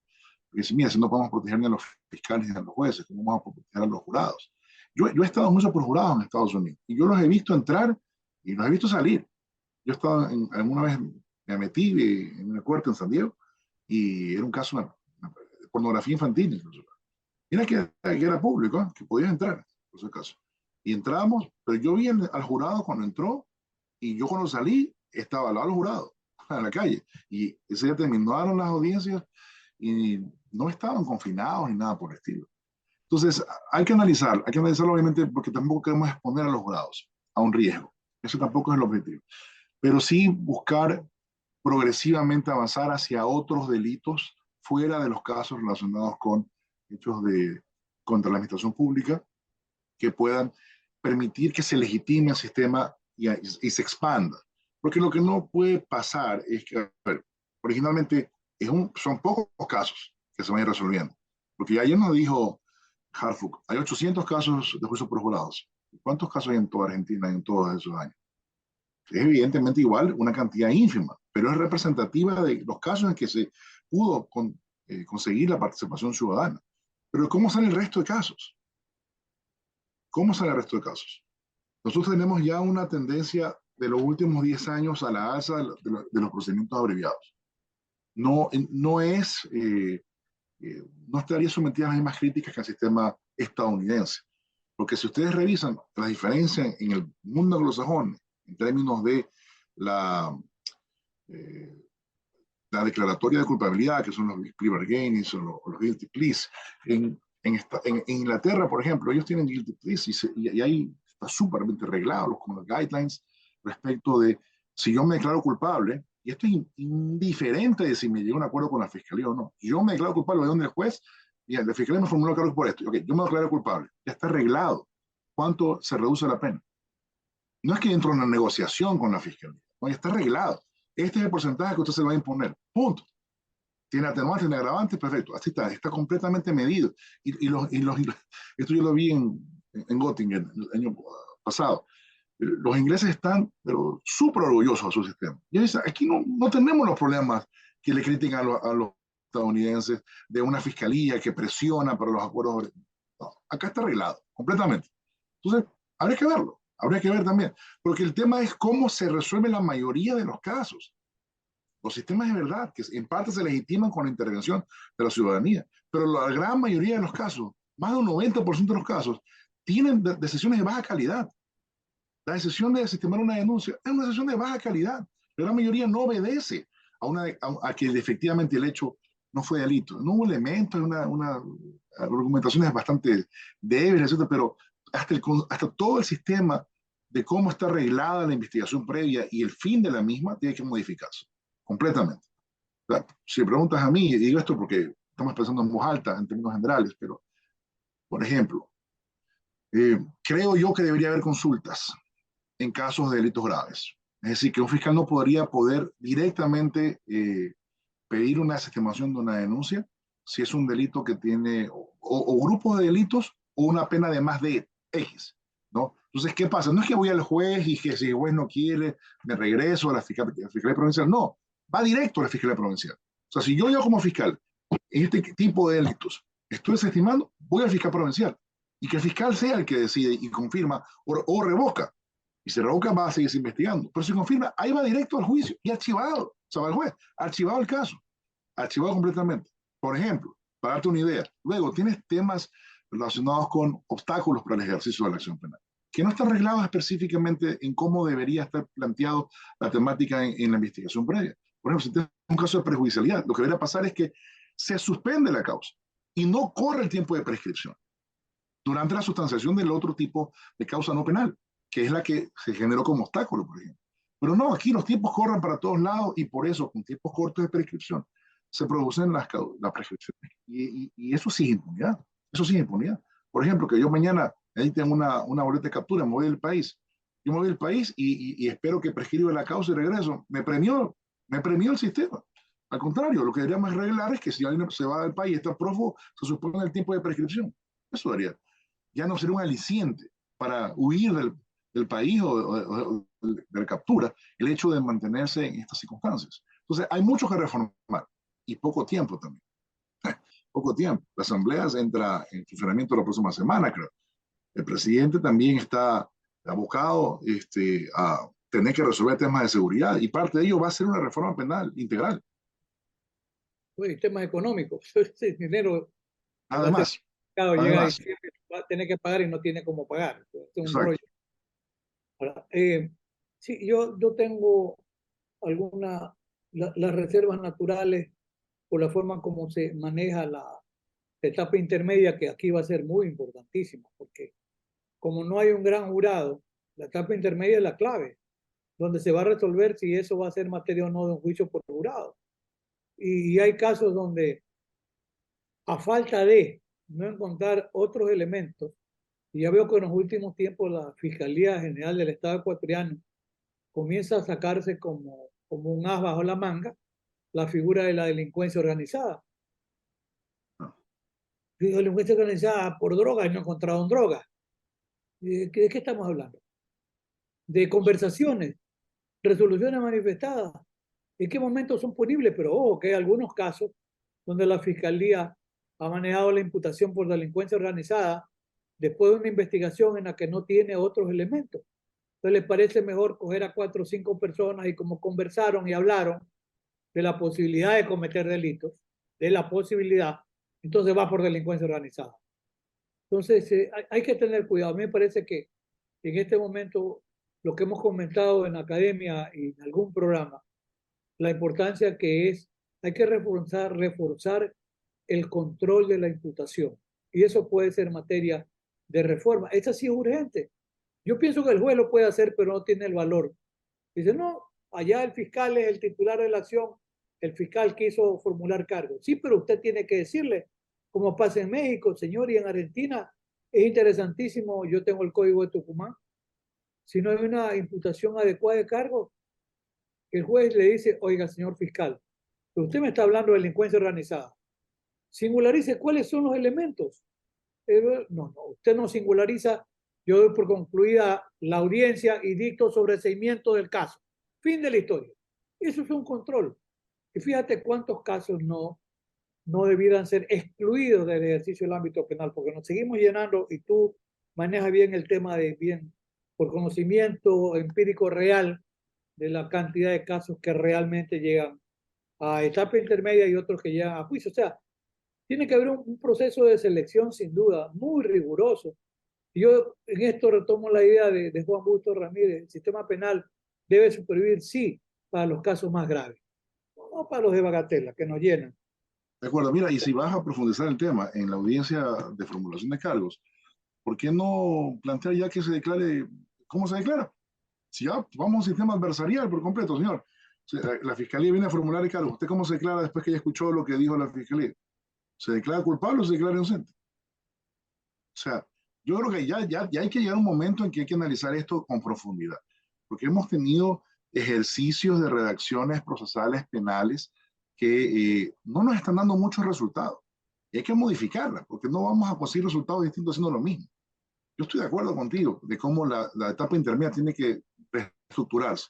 Porque dicen, mira, si no podemos proteger ni a los fiscales ni a los jueces, ¿cómo vamos a proteger a los jurados? Yo he estado mucho por jurados en Estados Unidos y yo los he visto entrar y los he visto salir. Yo he estado alguna vez me metí en una corte en San Diego y era un caso de pornografía infantil incluso. Mira que era público, ¿eh? Que podías entrar, por ese caso. Y entramos, pero yo vi al jurado cuando entró y yo cuando salí estaba al lado del jurado, en la calle. Y ese día terminaron las audiencias y no estaban confinados ni nada por el estilo. Entonces, hay que analizarlo obviamente porque tampoco queremos exponer a los jurados a un riesgo. Eso tampoco es el objetivo. Pero sí buscar progresivamente avanzar hacia otros delitos fuera de los casos relacionados con hechos contra la administración pública que puedan permitir que se legitime el sistema y se expanda. Porque lo que no puede pasar es que, a ver, originalmente son pocos casos que se van a ir resolviendo. Porque ayer nos dijo Harfuch, hay 800 casos de juicio por jurados. ¿Cuántos casos hay en toda Argentina en todos esos años? Es evidentemente igual una cantidad ínfima, pero es representativa de los casos en que se pudo conseguir la participación ciudadana. Pero ¿cómo sale el resto de casos? ¿Cómo sale el resto de casos? Nosotros tenemos ya una tendencia de los últimos 10 años a la alza de los procedimientos abreviados. No, no no estaría sometida a las mismas críticas que el sistema estadounidense. Porque si ustedes revisan la diferencia en el mundo anglosajón en términos de la, eh, la declaratoria de culpabilidad, que son los plea bargaining o los guilty pleas, en Inglaterra, por ejemplo, ellos tienen guilty pleas y ahí está súpermente reglado con los guidelines respecto de si yo me declaro culpable, y esto es indiferente de si me llega a un acuerdo con la fiscalía o no. Yo me declaro culpable, voy donde el juez y la fiscalía me formuló cargos por esto. Ok, yo me declaro culpable, ya está arreglado. ¿Cuánto se reduce la pena? No es que entro en una negociación con la fiscalía, no, ya está arreglado. Este es el porcentaje que usted se va a imponer. Punto. Tiene atenuantes, tiene agravantes, perfecto. Así está completamente medido. Esto yo lo vi en Göttingen el año pasado. Los ingleses están pero súper orgullosos de su sistema. Y dicen, aquí no tenemos los problemas que le critican a los estadounidenses de una fiscalía que presiona para los acuerdos. No, acá está arreglado, completamente. Entonces, habría que verlo, habría que ver también, porque el tema es cómo se resuelve la mayoría de los casos. Los sistemas de verdad, que en parte se legitiman con la intervención de la ciudadanía, pero la gran mayoría de los casos, más de un 90% de los casos, tienen decisiones de baja calidad. La decisión de desestimar una denuncia es una decisión de baja calidad. La gran mayoría no obedece a que efectivamente el hecho no fue delito. No hubo elementos, una argumentaciones bastante débiles, etc. Pero hasta todo el sistema de cómo está arreglada la investigación previa y el fin de la misma tiene que modificarse completamente. O sea, si preguntas a mí, y digo esto porque estamos pensando en voz alta en términos generales, pero, por ejemplo, creo yo que debería haber consultas en casos de delitos graves. Es decir, que un fiscal no podría poder directamente pedir una desestimación de una denuncia si es un delito que tiene o grupos de delitos o una pena de más de X, ¿no? Entonces, ¿qué pasa? No es que voy al juez y que si el juez no quiere, me regreso a la Fiscalía Provincial. No, va directo a la Fiscalía Provincial. O sea, si yo como fiscal en este tipo de delitos estoy desestimando, voy al fiscal provincial y que el fiscal sea el que decide y confirma o revoca. Y si revoca, va a seguir investigando. Pero si confirma, ahí va directo al juicio y archivado. O sea, va al juez, archivado el caso, archivado completamente. Por ejemplo, para darte una idea, luego tienes temas relacionados con obstáculos para el ejercicio de la acción penal, que no están arreglados específicamente en cómo debería estar planteado la temática en la investigación previa. Por ejemplo, si tienes un caso de prejudicialidad, lo que debería pasar es que se suspende la causa y no corre el tiempo de prescripción durante la sustanciación del otro tipo de causa no penal, que es la que se generó como obstáculo, por ejemplo. Pero no, aquí los tiempos corren para todos lados y por eso, con tiempos cortos de prescripción, se producen las prescripciones. Y eso sí es impunidad. Eso sí es impunidad. Por ejemplo, que yo mañana ahí tengo una boleta de captura, me voy del país. Yo me voy del país y espero que prescriba la causa y regreso. Me premió el sistema. Al contrario, lo que deberíamos arreglar es que si alguien se va del país y está prófugo, se supone el tiempo de prescripción. Eso debería. Ya no sería un aliciente para huir del país o de la captura el hecho de mantenerse en estas circunstancias. Entonces, hay mucho que reformar y poco tiempo también. Poco tiempo. La Asamblea entra en funcionamiento la próxima semana, creo. El presidente también está abocado a tener que resolver temas de seguridad y parte de ello va a ser una reforma penal integral. Pues, temas económicos. El dinero va a ser Además, llega a además, diciembre, va a tener que pagar y no tiene cómo pagar. Este es un rollo. exacto. Ahora, sí, yo tengo las reservas naturales por la forma como se maneja la etapa intermedia, que aquí va a ser muy importantísima, porque como no hay un gran jurado, la etapa intermedia es la clave, donde se va a resolver si eso va a ser materia o no de un juicio por jurado. Y hay casos donde, a falta de no encontrar otros elementos, y ya veo que en los últimos tiempos la Fiscalía General del Estado ecuatoriano comienza a sacarse como un as bajo la manga la figura de la delincuencia organizada. Delincuencia organizada por drogas y no encontraron drogas. ¿De qué estamos hablando? De conversaciones, resoluciones manifestadas. ¿En qué momentos son punibles? Pero ojo, que hay algunos casos donde la Fiscalía ha manejado la imputación por delincuencia organizada después de una investigación en la que no tiene otros elementos. Entonces les parece mejor coger a 4 o 5 personas y como conversaron y hablaron de la posibilidad de cometer delitos, de la posibilidad, entonces va por delincuencia organizada. Entonces hay que tener cuidado. A mí me parece que en este momento lo que hemos comentado en la academia y en algún programa, la importancia que es, hay que reforzar el control de la imputación. Y eso puede ser materia de reforma. Esa sí es urgente. Yo pienso que el juez lo puede hacer, pero no tiene el valor. Dice, no, allá el fiscal es el titular de la acción, el fiscal quiso formular cargos. Sí, pero usted tiene que decirle, como pasa en México, señor, y en Argentina, es interesantísimo, yo tengo el código de Tucumán, si no hay una imputación adecuada de cargos, el juez le dice, oiga, señor fiscal, usted me está hablando de delincuencia organizada, singularice cuáles son los elementos. No, usted no singulariza, yo doy por concluida la audiencia y dicto sobreseimiento del caso. Fin de la historia. Eso es un control. Y fíjate cuántos casos no debieran ser excluidos del ejercicio del ámbito penal, porque nos seguimos llenando y tú manejas bien el tema de bien por conocimiento empírico real de la cantidad de casos que realmente llegan a etapa intermedia y otros que llegan a juicio. O sea, tiene que haber un proceso de selección sin duda muy riguroso. Yo en esto retomo la idea de Juan Busto Ramírez. El sistema penal debe supervivir, sí, para los casos más graves, no para los de bagatela, que nos llenan. De acuerdo, mira, y si vas a profundizar el tema en la audiencia de formulación de cargos, ¿por qué no plantear ya que se declare, cómo se declara? Si ya vamos a un sistema adversarial por completo, señor. La fiscalía viene a formular el cargo. ¿Usted cómo se declara después que ya escuchó lo que dijo la fiscalía? ¿Se declara culpable o se declara inocente? O sea, yo creo que ya hay que llegar a un momento en que hay que analizar esto con profundidad, porque hemos tenido ejercicios de redacciones procesales penales que no nos están dando muchos resultados. Y hay que modificarlas, porque no vamos a conseguir resultados distintos haciendo lo mismo. Yo estoy de acuerdo contigo de cómo la etapa intermedia tiene que reestructurarse.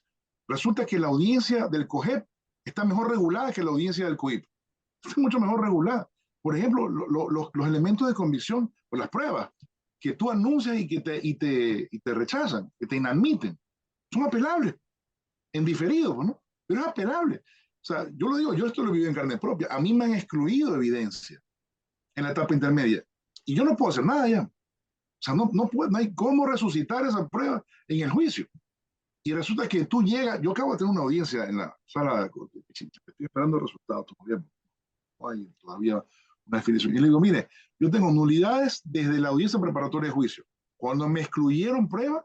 Resulta que la audiencia del COGEP está mejor regulada que la audiencia del COIP. Está mucho mejor regulada. Por ejemplo, los elementos de convicción o las pruebas que tú anuncias y te rechazan, que te inadmiten, son apelables, en diferido, ¿no? Pero es apelable. O sea, yo lo digo, yo esto lo vivo en carne propia. A mí me han excluido evidencia en la etapa intermedia y yo no puedo hacer nada ya. O sea, no hay cómo resucitar esa prueba en el juicio. Y resulta que tú llegas, yo acabo de tener una audiencia en la sala de corte, estoy esperando el resultado todavía, no hay todavía una definición. Y le digo, mire, yo tengo nulidades desde la audiencia preparatoria de juicio, cuando me excluyeron pruebas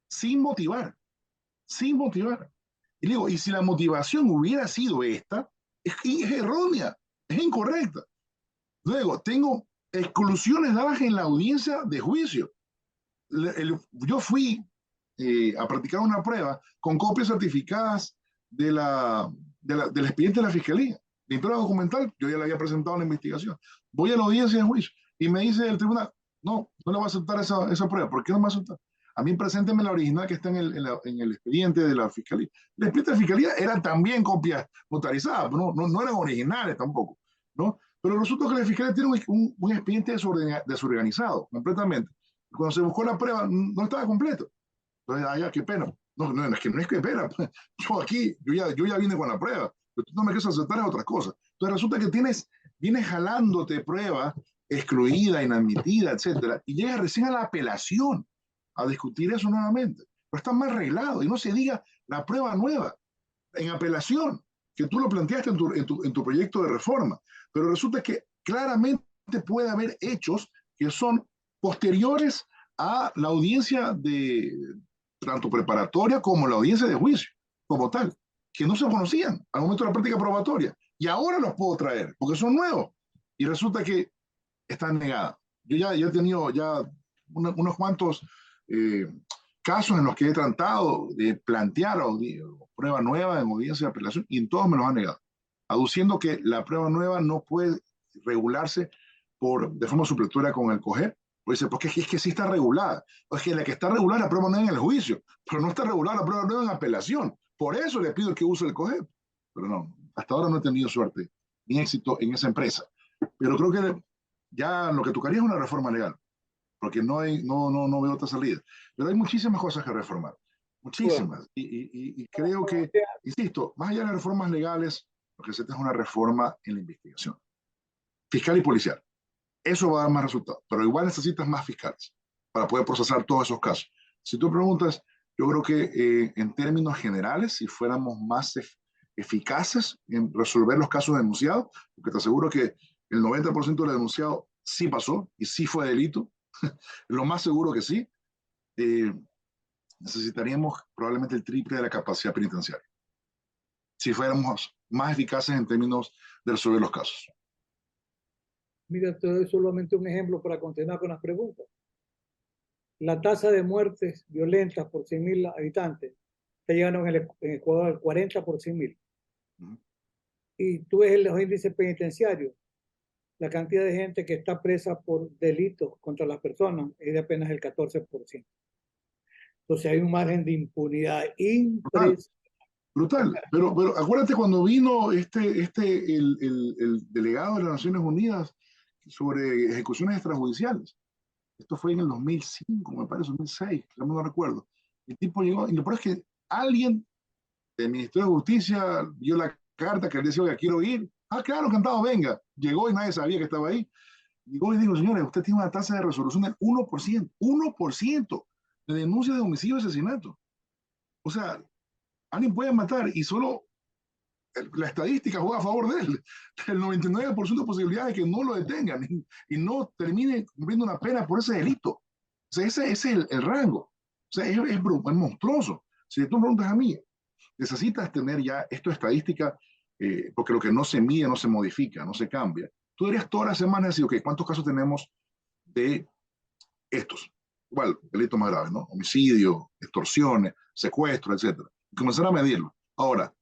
sin motivar, sin motivar. Y le digo, y si la motivación hubiera sido esta, es errónea. es incorrecta. Luego, tengo exclusiones dadas en la audiencia de juicio. Yo fui a practicar una prueba con copias certificadas del expediente de la fiscalía. Mi prueba documental, yo ya la había presentado en la investigación. Voy a la audiencia de juicio y me dice el tribunal, no, no le voy a aceptar esa prueba. ¿Por qué no me va a aceptar? A mí presénteme la original que está en el expediente de la fiscalía. El expediente de la fiscalía eran también copias notarizadas, no eran originales tampoco, ¿no? Pero resulta que la fiscalía tiene un expediente desorganizado completamente. Cuando se buscó la prueba, no estaba completo. Entonces, qué pena. No, es que no es que pena. Yo ya vine con la prueba. Pero tú no me quieres aceptar es otra cosa. Entonces resulta que vienes jalándote prueba excluida, inadmitida, etcétera, y llegas recién a la apelación a discutir eso nuevamente. Pero está mal arreglado y no se diga la prueba nueva en apelación, que tú lo planteaste en tu proyecto de reforma. Pero resulta que claramente puede haber hechos que son posteriores a la audiencia de tanto preparatoria como la audiencia de juicio, como tal, que no se conocían al momento de la práctica probatoria. Y ahora los puedo traer, porque son nuevos. Y resulta que están negadas. Yo ya he tenido unos cuantos casos en los que he tratado de plantear prueba nueva en audiencia de apelación y en todos me los han negado, aduciendo que la prueba nueva no puede regularse de forma supletoria con el COGEP. Pues dice, porque es que sí está regulada. Es que la que está regulada la prueba nueva en el juicio, pero no está regulada la prueba nueva en apelación. Por eso le pido que use el COGEP. Pero no, hasta ahora no he tenido suerte ni éxito en esa empresa. Pero creo que ya lo que tocaría es una reforma legal, porque no veo otra salida. Pero hay muchísimas cosas que reformar, muchísimas. Y creo que, insisto, más allá de las reformas legales, lo que se necesita es una reforma en la investigación, fiscal y policial. Eso va a dar más resultados, pero igual necesitas más fiscales para poder procesar todos esos casos. Si tú preguntas, yo creo que en términos generales, si fuéramos más eficaces en resolver los casos denunciados, porque te aseguro que el 90% de los denunciados sí pasó y sí fue delito, lo más seguro que sí, necesitaríamos probablemente el triple de la capacidad penitenciaria, si fuéramos más eficaces en términos de resolver los casos. Mira, esto es solamente un ejemplo para continuar con las preguntas. La tasa de muertes violentas por 100.000 habitantes está llegando en Ecuador al 40 por 100.000. Y tú ves los índices penitenciarios, la cantidad de gente que está presa por delitos contra las personas es de apenas el 14%. Entonces hay un margen de impunidad impresionante. Brutal. Pero acuérdate cuando vino el delegado de las Naciones Unidas sobre ejecuciones extrajudiciales. Esto fue en el 2005, me parece, 2006, no recuerdo. El tipo llegó, y lo peor es que alguien del Ministerio de Justicia vio la carta que él decía que quiero ir. Ah, claro, encantado, venga. Llegó y nadie sabía que estaba ahí. Llegó y dijo, señores, usted tiene una tasa de resolución del 1% de denuncias de homicidio y asesinato. O sea, alguien puede matar y solo la estadística juega a favor de él. El 99% de posibilidades de que no lo detengan y no termine cumpliendo una pena por ese delito. O sea, ese es el rango. O sea, es monstruoso. Si tú me preguntas a mí, necesitas tener ya esto estadística, porque lo que no se mide no se modifica, no se cambia. Tú dirías todas las semanas decir, ok, ¿cuántos casos tenemos de estos? Igual, delitos más graves, ¿no? Homicidio, extorsiones, secuestro, etcétera. Y comenzar a medirlo. Ahora,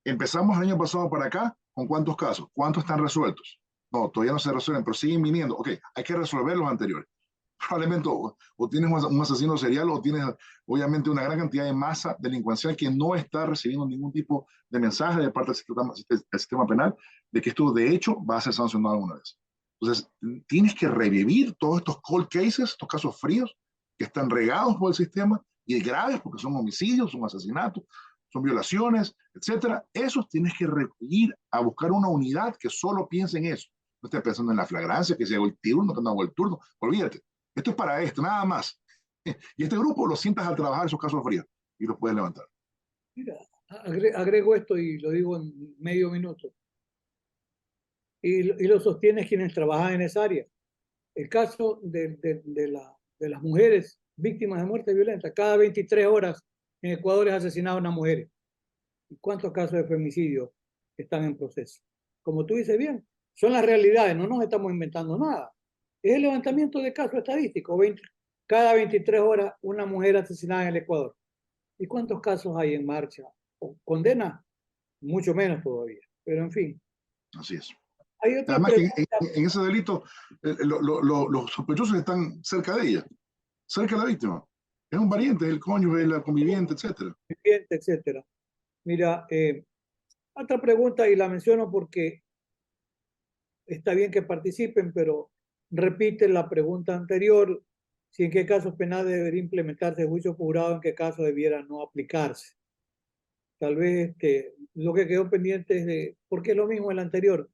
empezamos el año pasado para acá, ¿con cuántos casos? ¿Cuántos están resueltos? No, todavía no se resuelven, pero siguen viniendo. Ok, hay que resolver los anteriores. Probablemente o tienes un asesino serial o tienes obviamente una gran cantidad de masa delincuencial que no está recibiendo ningún tipo de mensaje de parte del sistema penal de que esto de hecho va a ser sancionado alguna vez. Entonces, tienes que revivir todos estos cold cases, estos casos fríos que están regados por el sistema y graves porque son homicidios, son asesinatos, son violaciones, etcétera. Esos tienes que ir a buscar una unidad que solo piense en eso. No estés pensando en la flagrancia, que se hago el turno, que no hago el turno. Olvídate. Esto es para esto, nada más. Y este grupo lo sientas a trabajar esos casos fríos y los puedes levantar. Mira, agrego esto y lo digo en medio minuto. Y lo sostienes quienes trabajan en esa área. El caso de las mujeres víctimas de muerte violenta, cada 23 horas en Ecuador es asesinada una mujer. ¿Y cuántos casos de femicidio están en proceso? como tú dices bien, son las realidades, no nos estamos inventando nada. Es el levantamiento de casos estadísticos. Cada 23 horas una mujer asesinada en el Ecuador. ¿Y cuántos casos hay en marcha? ¿O condena? Mucho menos todavía. Pero en fin. Así es. Hay otra Además que pregunta. en ese delito los sospechosos están cerca de ella, cerca de la víctima. Es un pariente, es el cónyuge, es la conviviente, etcétera. Etcétera. Mira, otra pregunta, y la menciono porque está bien que participen, pero repite la pregunta anterior, si en qué casos penales debería implementarse el juicio por jurado, en qué casos debiera no aplicarse. Tal vez lo que quedó pendiente es de, porque es lo mismo el anterior,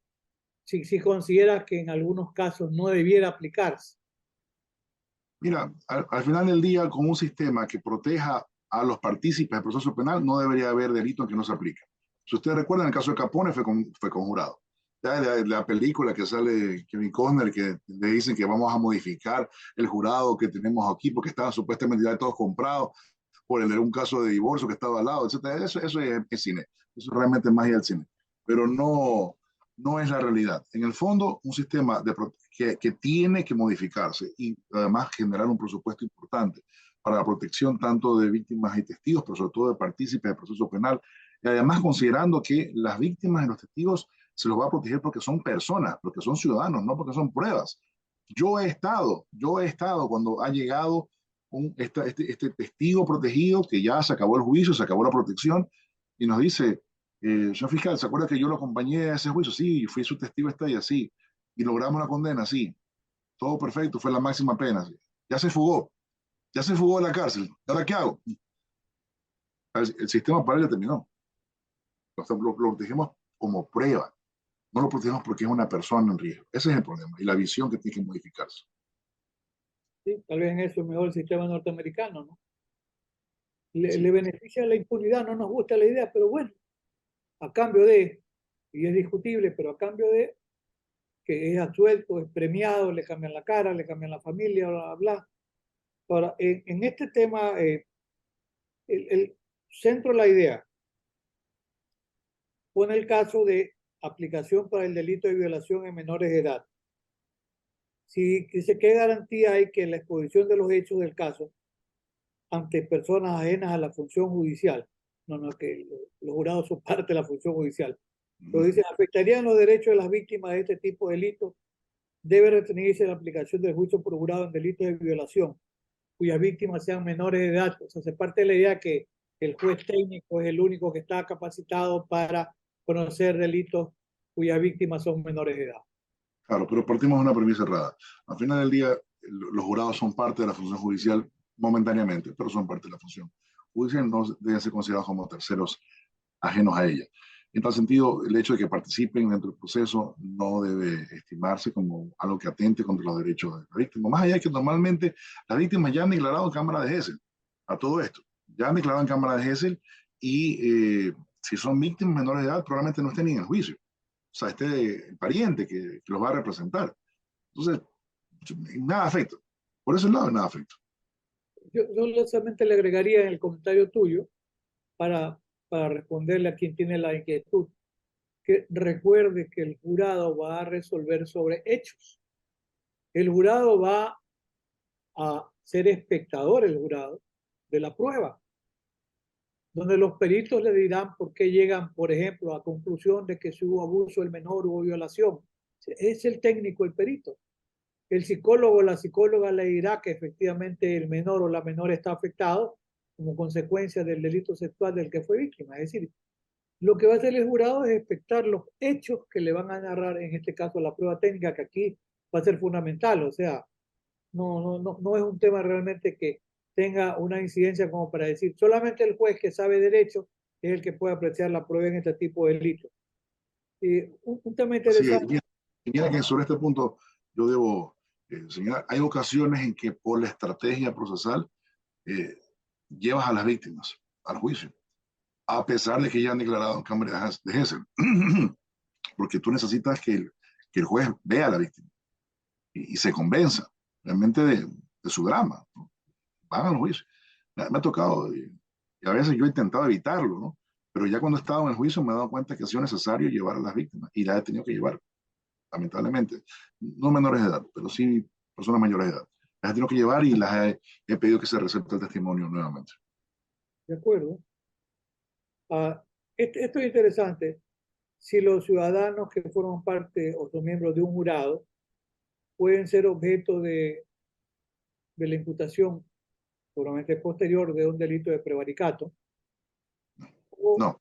si consideras que en algunos casos no debiera aplicarse. Mira, al final del día, con un sistema que proteja a los partícipes del proceso penal, no debería haber delito en que no se aplique. Si ustedes recuerdan, el caso de Capone fue conjurado. Ya la película que sale Kevin Costner, que le dicen que vamos a modificar el jurado que tenemos aquí porque estaban supuestamente ya todos comprados por un caso de divorcio que estaba al lado, etcétera. Eso es cine. Eso es realmente magia del cine. Pero no es la realidad. En el fondo, un sistema que tiene que modificarse y además generar un presupuesto importante para la protección tanto de víctimas y testigos, pero sobre todo de partícipes del proceso penal, y además considerando que las víctimas y los testigos se los va a proteger porque son personas, porque son ciudadanos, no porque son pruebas. Yo he estado cuando ha llegado este testigo protegido que ya se acabó el juicio, se acabó la protección, y nos dice, señor fiscal, ¿se acuerda que yo lo acompañé a ese juicio? Sí, fui su testigo esta y así, y logramos la condena, sí, todo perfecto, fue la máxima pena, sí. Ya se fugó de la cárcel, ¿ahora qué hago? El sistema para él ya terminó, lo protegemos como prueba, no lo protegemos porque es una persona en riesgo, ese es el problema, y la visión que tiene que modificarse. ¿Sí? Tal vez en eso es mejor el sistema norteamericano, ¿no? Sí. Le beneficia la impunidad, no nos gusta la idea, pero bueno, a cambio de, y es discutible, pero a cambio de que es absuelto, es premiado, le cambian la cara, le cambian la familia, bla, bla, bla. Ahora, en este tema, el centro de la idea pone el caso de aplicación para el delito de violación en menores de edad. Si dice qué garantía hay que la exposición de los hechos del caso ante personas ajenas a la función judicial, no, que los jurados son parte de la función judicial. Entonces dice, afectarían los derechos de las víctimas de este tipo de delitos, debe restringirse la aplicación del juicio por jurado en delitos de violación, cuyas víctimas sean menores de edad. O sea, se parte de la idea que el juez técnico es el único que está capacitado para conocer delitos cuyas víctimas son menores de edad. Claro, pero partimos de una premisa errada. Al final del día, los jurados son parte de la función judicial momentáneamente, pero son parte de la función judicial, no deben ser considerados como terceros ajenos a ella. En tal sentido, el hecho de que participen dentro del proceso no debe estimarse como algo que atente contra los derechos de la víctima. Más allá de que normalmente las víctimas ya han declarado en Cámara de Gesell a todo esto. Ya han declarado en Cámara de Gesell y si son víctimas menores de edad, probablemente no estén ni en el juicio. O sea, el pariente que los va a representar. Entonces, nada afecta. Por ese lado, nada afecta. Yo solamente le agregaría en el comentario tuyo para, para responderle a quien tiene la inquietud, que recuerde que el jurado va a resolver sobre hechos. El jurado va a ser espectador, el jurado, de la prueba, donde los peritos le dirán por qué llegan, por ejemplo, a conclusión de que si hubo abuso del menor, hubo violación. Es el técnico, el perito. El psicólogo o la psicóloga le dirá que efectivamente el menor o la menor está afectado como consecuencia del delito sexual del que fue víctima. Es decir, lo que va a hacer el jurado es expectar los hechos que le van a narrar, en este caso la prueba técnica, que aquí va a ser fundamental. O sea, no es un tema realmente que tenga una incidencia como para decir, solamente el juez que sabe derecho es el que puede apreciar la prueba en este tipo de delitos. Un tema Así es. interesante. Y mira que sobre este punto yo debo señalar, hay ocasiones en que por la estrategia procesal eh, llevas a las víctimas al juicio, a pesar de que ya han declarado en Cámara de Gesell, porque tú necesitas que el juez vea a la víctima y se convenza realmente de su drama, ¿no? Van al juicio. Me ha tocado, y a veces yo he intentado evitarlo, ¿no? Pero ya cuando estaba en el juicio me he dado cuenta que ha sido necesario llevar a las víctimas y las he tenido que llevar, lamentablemente. No menores de edad, pero sí personas mayores de edad. Las he tenido que llevar y he pedido que se recepte el testimonio nuevamente. ¿De acuerdo? Ah, esto es interesante. Si los ciudadanos que forman parte o son miembros de un jurado pueden ser objeto de la imputación, seguramente posterior, de un delito de prevaricato, o No,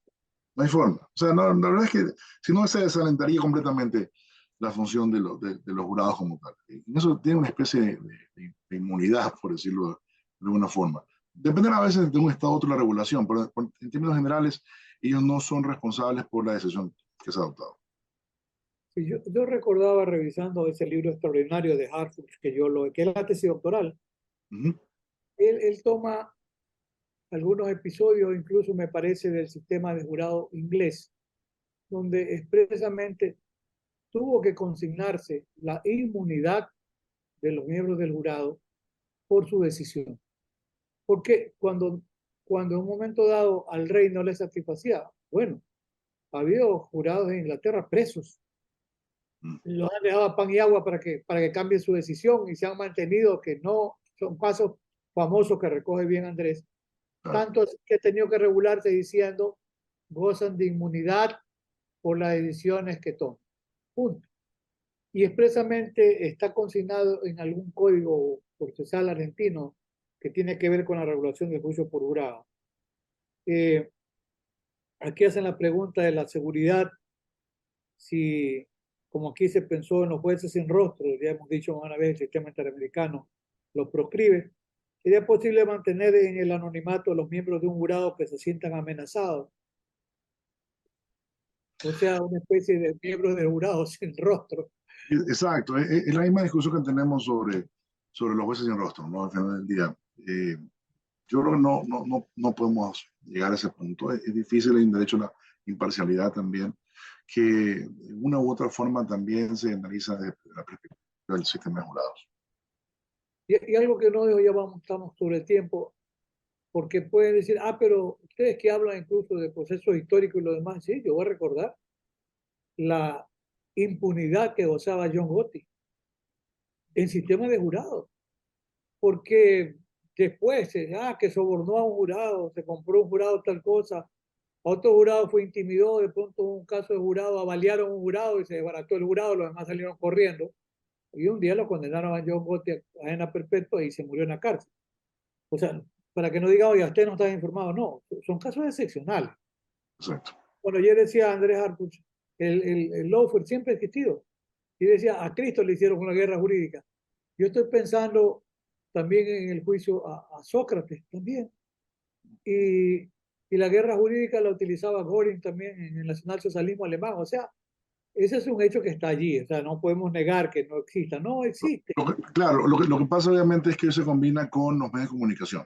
no hay forma. O sea, no, la verdad es que si no se desalentaría completamente la función de los jurados como tal. Y eso tiene una especie de inmunidad, por decirlo de alguna forma. Depende a veces de un estado u otro la regulación, pero en términos generales, ellos no son responsables por la decisión que se ha adoptado. si yo recordaba revisando ese libro extraordinario de Hartford, que es la tesis doctoral, Uh -huh. él toma algunos episodios, incluso me parece, del sistema de jurado inglés, donde expresamente tuvo que consignarse la inmunidad de los miembros del jurado por su decisión. Porque cuando en un momento dado al rey no le satisfacía, bueno, ha habido jurados en Inglaterra presos, los han dejado a pan y agua para que cambie su decisión y se han mantenido, que no son casos famosos que recoge bien Andrés, Claro. tanto que ha tenido que regularse diciendo gozan de inmunidad por las decisiones que toman. Punto. Y expresamente está consignado en algún código procesal argentino que tiene que ver con la regulación del juicio por jurado. Eh, Aquí hacen la pregunta de la seguridad, si, como aquí se pensó en los jueces sin rostro, ya hemos dicho una vez, el sistema interamericano lo proscribe, ¿sería posible mantener en el anonimato a los miembros de un jurado que se sientan amenazados? O sea, una especie de miembros del jurado sin rostro. Exacto, es la misma discusión que tenemos sobre los jueces sin rostro, ¿no? Al final del día. Yo creo que no podemos llegar a ese punto. Es difícil, en derecho a la imparcialidad también, que de una u otra forma también se analiza desde la perspectiva del sistema de jurados. Y algo que no digo, ya vamos, estamos sobre el tiempo, porque pueden decir, pero ustedes que hablan incluso de procesos históricos y lo demás, sí, yo voy a recordar la impunidad que gozaba John Gotti en sistema de jurado, porque después, que sobornó a un jurado, se compró un jurado tal cosa, otro jurado fue intimidado, de pronto un caso de jurado, avaliaron un jurado y se desbarató el jurado, los demás salieron corriendo, y un día lo condenaron a John Gotti a cadena perpetua y se murió en la cárcel. O sea, para que no diga, oye, usted no está informado, no, son casos excepcionales. Exacto. Bueno, yo decía a Andrés Harfuch, el lawfare siempre ha existido. Y decía, a Cristo le hicieron una guerra jurídica. Yo estoy pensando también en el juicio a Sócrates también. Y, y la guerra jurídica la utilizaba Göring también en el nacionalsocialismo alemán. O sea, ese es un hecho que está allí. O sea, no podemos negar que no exista. No existe. Claro, lo que pasa obviamente es que se combina con los medios de comunicación,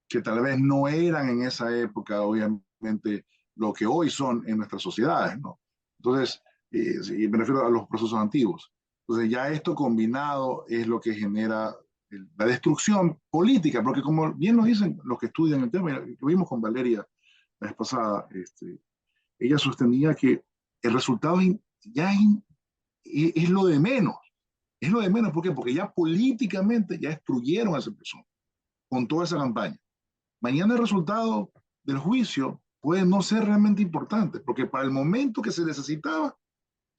que tal vez no eran en esa época, obviamente, lo que hoy son en nuestras sociedades, ¿no? Entonces, sí, me refiero a los procesos antiguos. Entonces, ya esto combinado es lo que genera la destrucción política, porque como bien lo dicen los que estudian el tema, lo vimos con Valeria la vez pasada, ella sostenía que el resultado ya es lo de menos. Es lo de menos, ¿por qué? Porque ya políticamente ya destruyeron a esa persona con toda esa campaña. Mañana el resultado del juicio puede no ser realmente importante, porque para el momento que se necesitaba,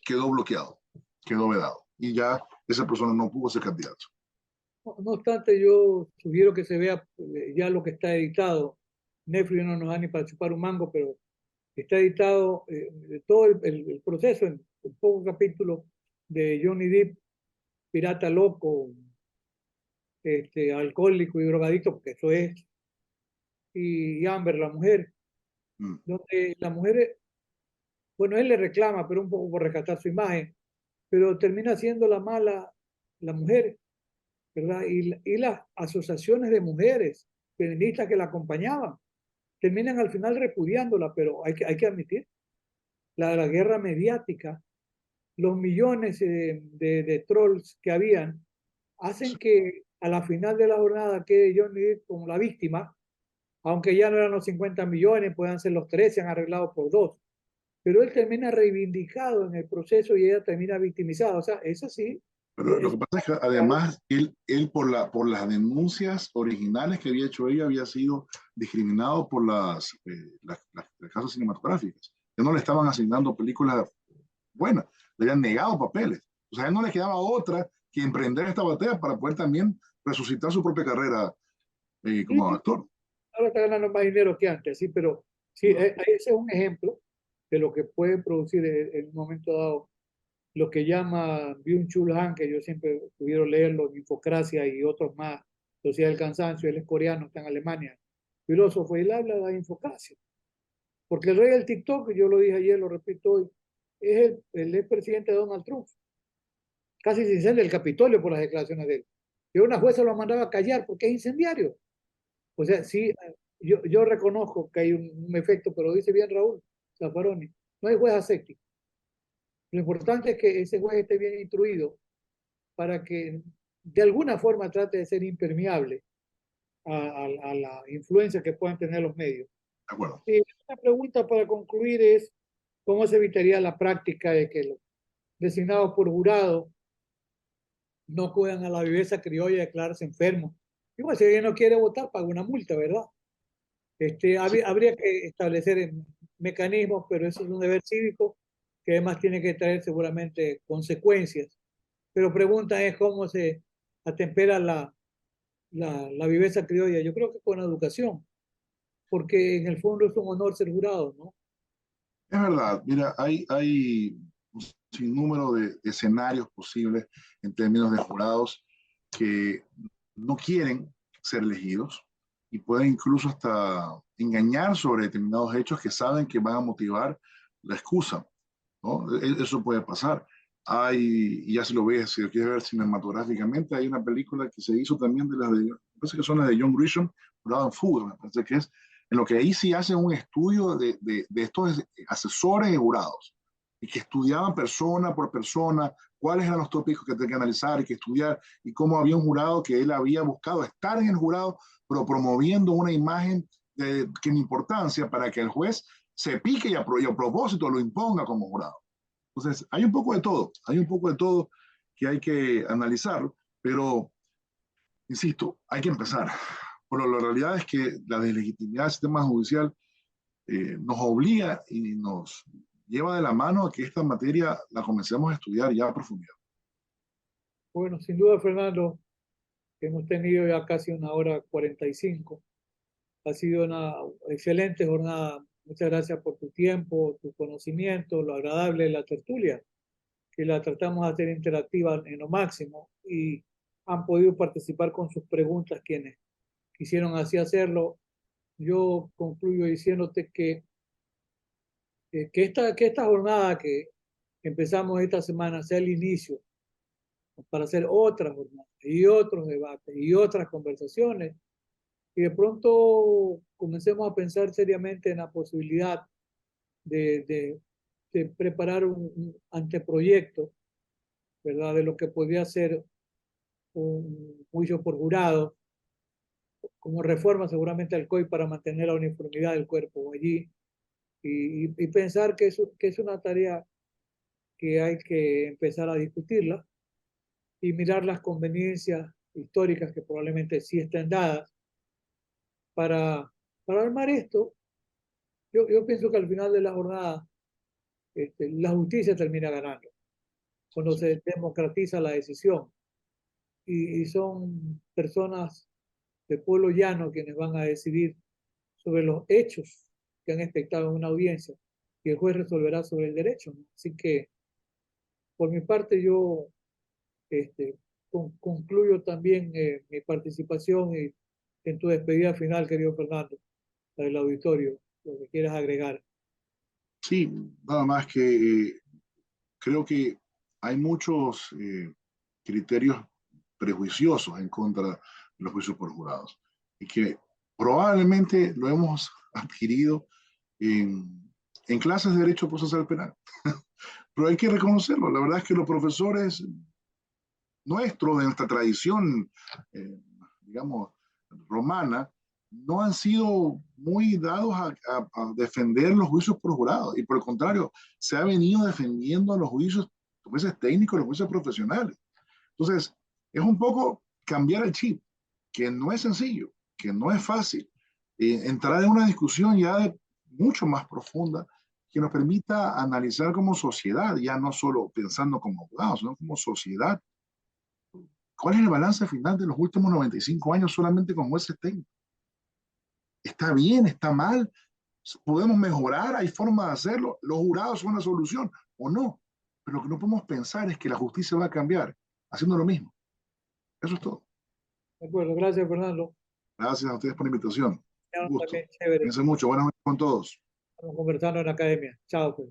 quedó bloqueado, quedó vedado, y ya esa persona no pudo ser candidato. No obstante, yo sugiero que se vea ya lo que está editado. Netflix no nos da ni para chupar un mango, pero está editado todo el proceso en pocos capítulos de Johnny Depp, pirata loco, alcohólico y drogadicto, porque eso es, y Amber, la mujer, Mm. donde la mujer, bueno, él le reclama, pero un poco por rescatar su imagen, pero termina siendo la mala la mujer, ¿verdad? Y las asociaciones de mujeres feministas que la acompañaban terminan al final repudiándola, pero hay que admitir, la guerra mediática, los millones de trolls que habían, hacen que a la final de la jornada quede Johnny Depp como la víctima aunque ya no eran los 50 millones, puedan ser los 13, se han arreglado por 2. Pero él termina reivindicado en el proceso y ella termina victimizada. O sea, eso sí, Pero lo es que pasa es que además él por las denuncias originales que había hecho ella había sido discriminado por las casas cinematográficas, que no le estaban asignando películas buenas, le habían negado papeles. O sea, a él no le quedaba otra que emprender esta batalla para poder también resucitar su propia carrera sí, como actor. ahora está ganando más dinero que antes, sí, pero sí, ese es un ejemplo de lo que puede producir en un momento dado lo que llama Byung-Chul Han, que yo siempre pudieron leerlo, Infocracia y otros más, Sociedad del Cansancio, él es coreano, está en Alemania, filósofo, y él habla de la infocracia. Porque el rey del TikTok, yo lo dije ayer, lo repito hoy, es el expresidente Donald Trump, casi se incendia el Capitolio por las declaraciones de él. Y una jueza lo mandaba a callar porque es incendiario. O sea, sí, yo reconozco que hay un efecto, pero dice bien Raúl Zaffaroni, no hay juez aséptico. Lo importante es que ese juez esté bien instruido para que de alguna forma trate de ser impermeable a la influencia que puedan tener los medios. De acuerdo. Y una pregunta para concluir es, ¿cómo se evitaría la práctica de que los designados por jurado no acudan a la viveza criolla y declararse enfermos? Igual, si alguien no quiere votar, paga una multa, ¿verdad? Sí, Habría que establecer mecanismos, pero eso es un deber cívico que además tiene que traer seguramente consecuencias. Pero pregunta es cómo se atempera la viveza criolla. Yo creo que con educación, porque en el fondo es un honor ser jurado, ¿no? es verdad, mira, hay un sinnúmero de escenarios posibles en términos de jurados que no quieren ser elegidos y pueden incluso hasta engañar sobre determinados hechos que saben que van a motivar la excusa, ¿no? Eso puede pasar. Y ya si lo ves, si lo quieres ver cinematográficamente, hay una película que se hizo también me parece que son las de John Grisham, Blood and Food, me parece que es, en lo que ahí sí hacen un estudio de estos asesores y jurados, y que estudiaban persona por persona cuáles eran los tópicos que tenían que analizar y que estudiar, y cómo había un jurado que él había buscado estar en el jurado, pero promoviendo una imagen que mi importancia para que el juez se pique y a propósito lo imponga como jurado. Entonces, hay un poco de todo, hay un poco de todo que hay que analizar, pero, insisto, hay que empezar. Pero la realidad es que la deslegitimidad del sistema judicial nos obliga y nos lleva de la mano a que esta materia la comencemos a estudiar ya a profundidad. Bueno, sin duda, Fernando, hemos tenido ya casi 1 hora 45. Ha sido una excelente jornada. Muchas gracias por tu tiempo, tu conocimiento, lo agradable de la tertulia, que la tratamos de hacer interactiva en lo máximo y han podido participar con sus preguntas quienes quisieron así hacerlo. Yo concluyo diciéndote que esta jornada que empezamos esta semana sea el inicio para hacer otras jornadas y otros debates y otras conversaciones y de pronto comencemos a pensar seriamente en la posibilidad de, de, de preparar un anteproyecto, ¿verdad? De lo que podría ser un juicio por jurado, como reforma seguramente al COI para mantener la uniformidad del cuerpo allí y pensar que es una tarea que hay que empezar a discutirla y mirar las conveniencias históricas que probablemente sí estén dadas para, para armar esto. Yo pienso que al final de la jornada la justicia termina ganando cuando se democratiza la decisión y son personas de pueblo llano quienes van a decidir sobre los hechos que han expectado en una audiencia y el juez resolverá sobre el derecho, ¿no? Así que por mi parte yo este, concluyo también mi participación y en tu despedida final, querido Fernando, del auditorio, lo que quieras agregar. Sí, nada más que creo que hay muchos criterios prejuiciosos en contra de los juicios por jurados y que probablemente lo hemos adquirido en clases de Derecho Procesal Penal. Pero hay que reconocerlo, la verdad es que los profesores nuestros, de nuestra tradición, digamos, romana, no han sido muy dados a defender los juicios por jurado, y por el contrario, se ha venido defendiendo los juicios técnicos, los juicios profesionales. Entonces, es un poco cambiar el chip, que no es sencillo, que no es fácil, entrar en una discusión ya mucho más profunda que nos permita analizar como sociedad, ya no solo pensando como abogados, sino como sociedad. ¿Cuál es el balance final de los últimos 95 años solamente con jueces técnicos? ¿Está bien? ¿Está mal? ¿Podemos mejorar? ¿Hay forma de hacerlo? ¿Los jurados son la solución o no? Pero lo que no podemos pensar es que la justicia va a cambiar haciendo lo mismo. Eso es todo. De acuerdo, gracias, Fernando. Gracias a ustedes por la invitación. Ya Un gusto. también chévere. Cuídense mucho. Buenas noches con todos. Estamos conversando en la academia. Chao, pues.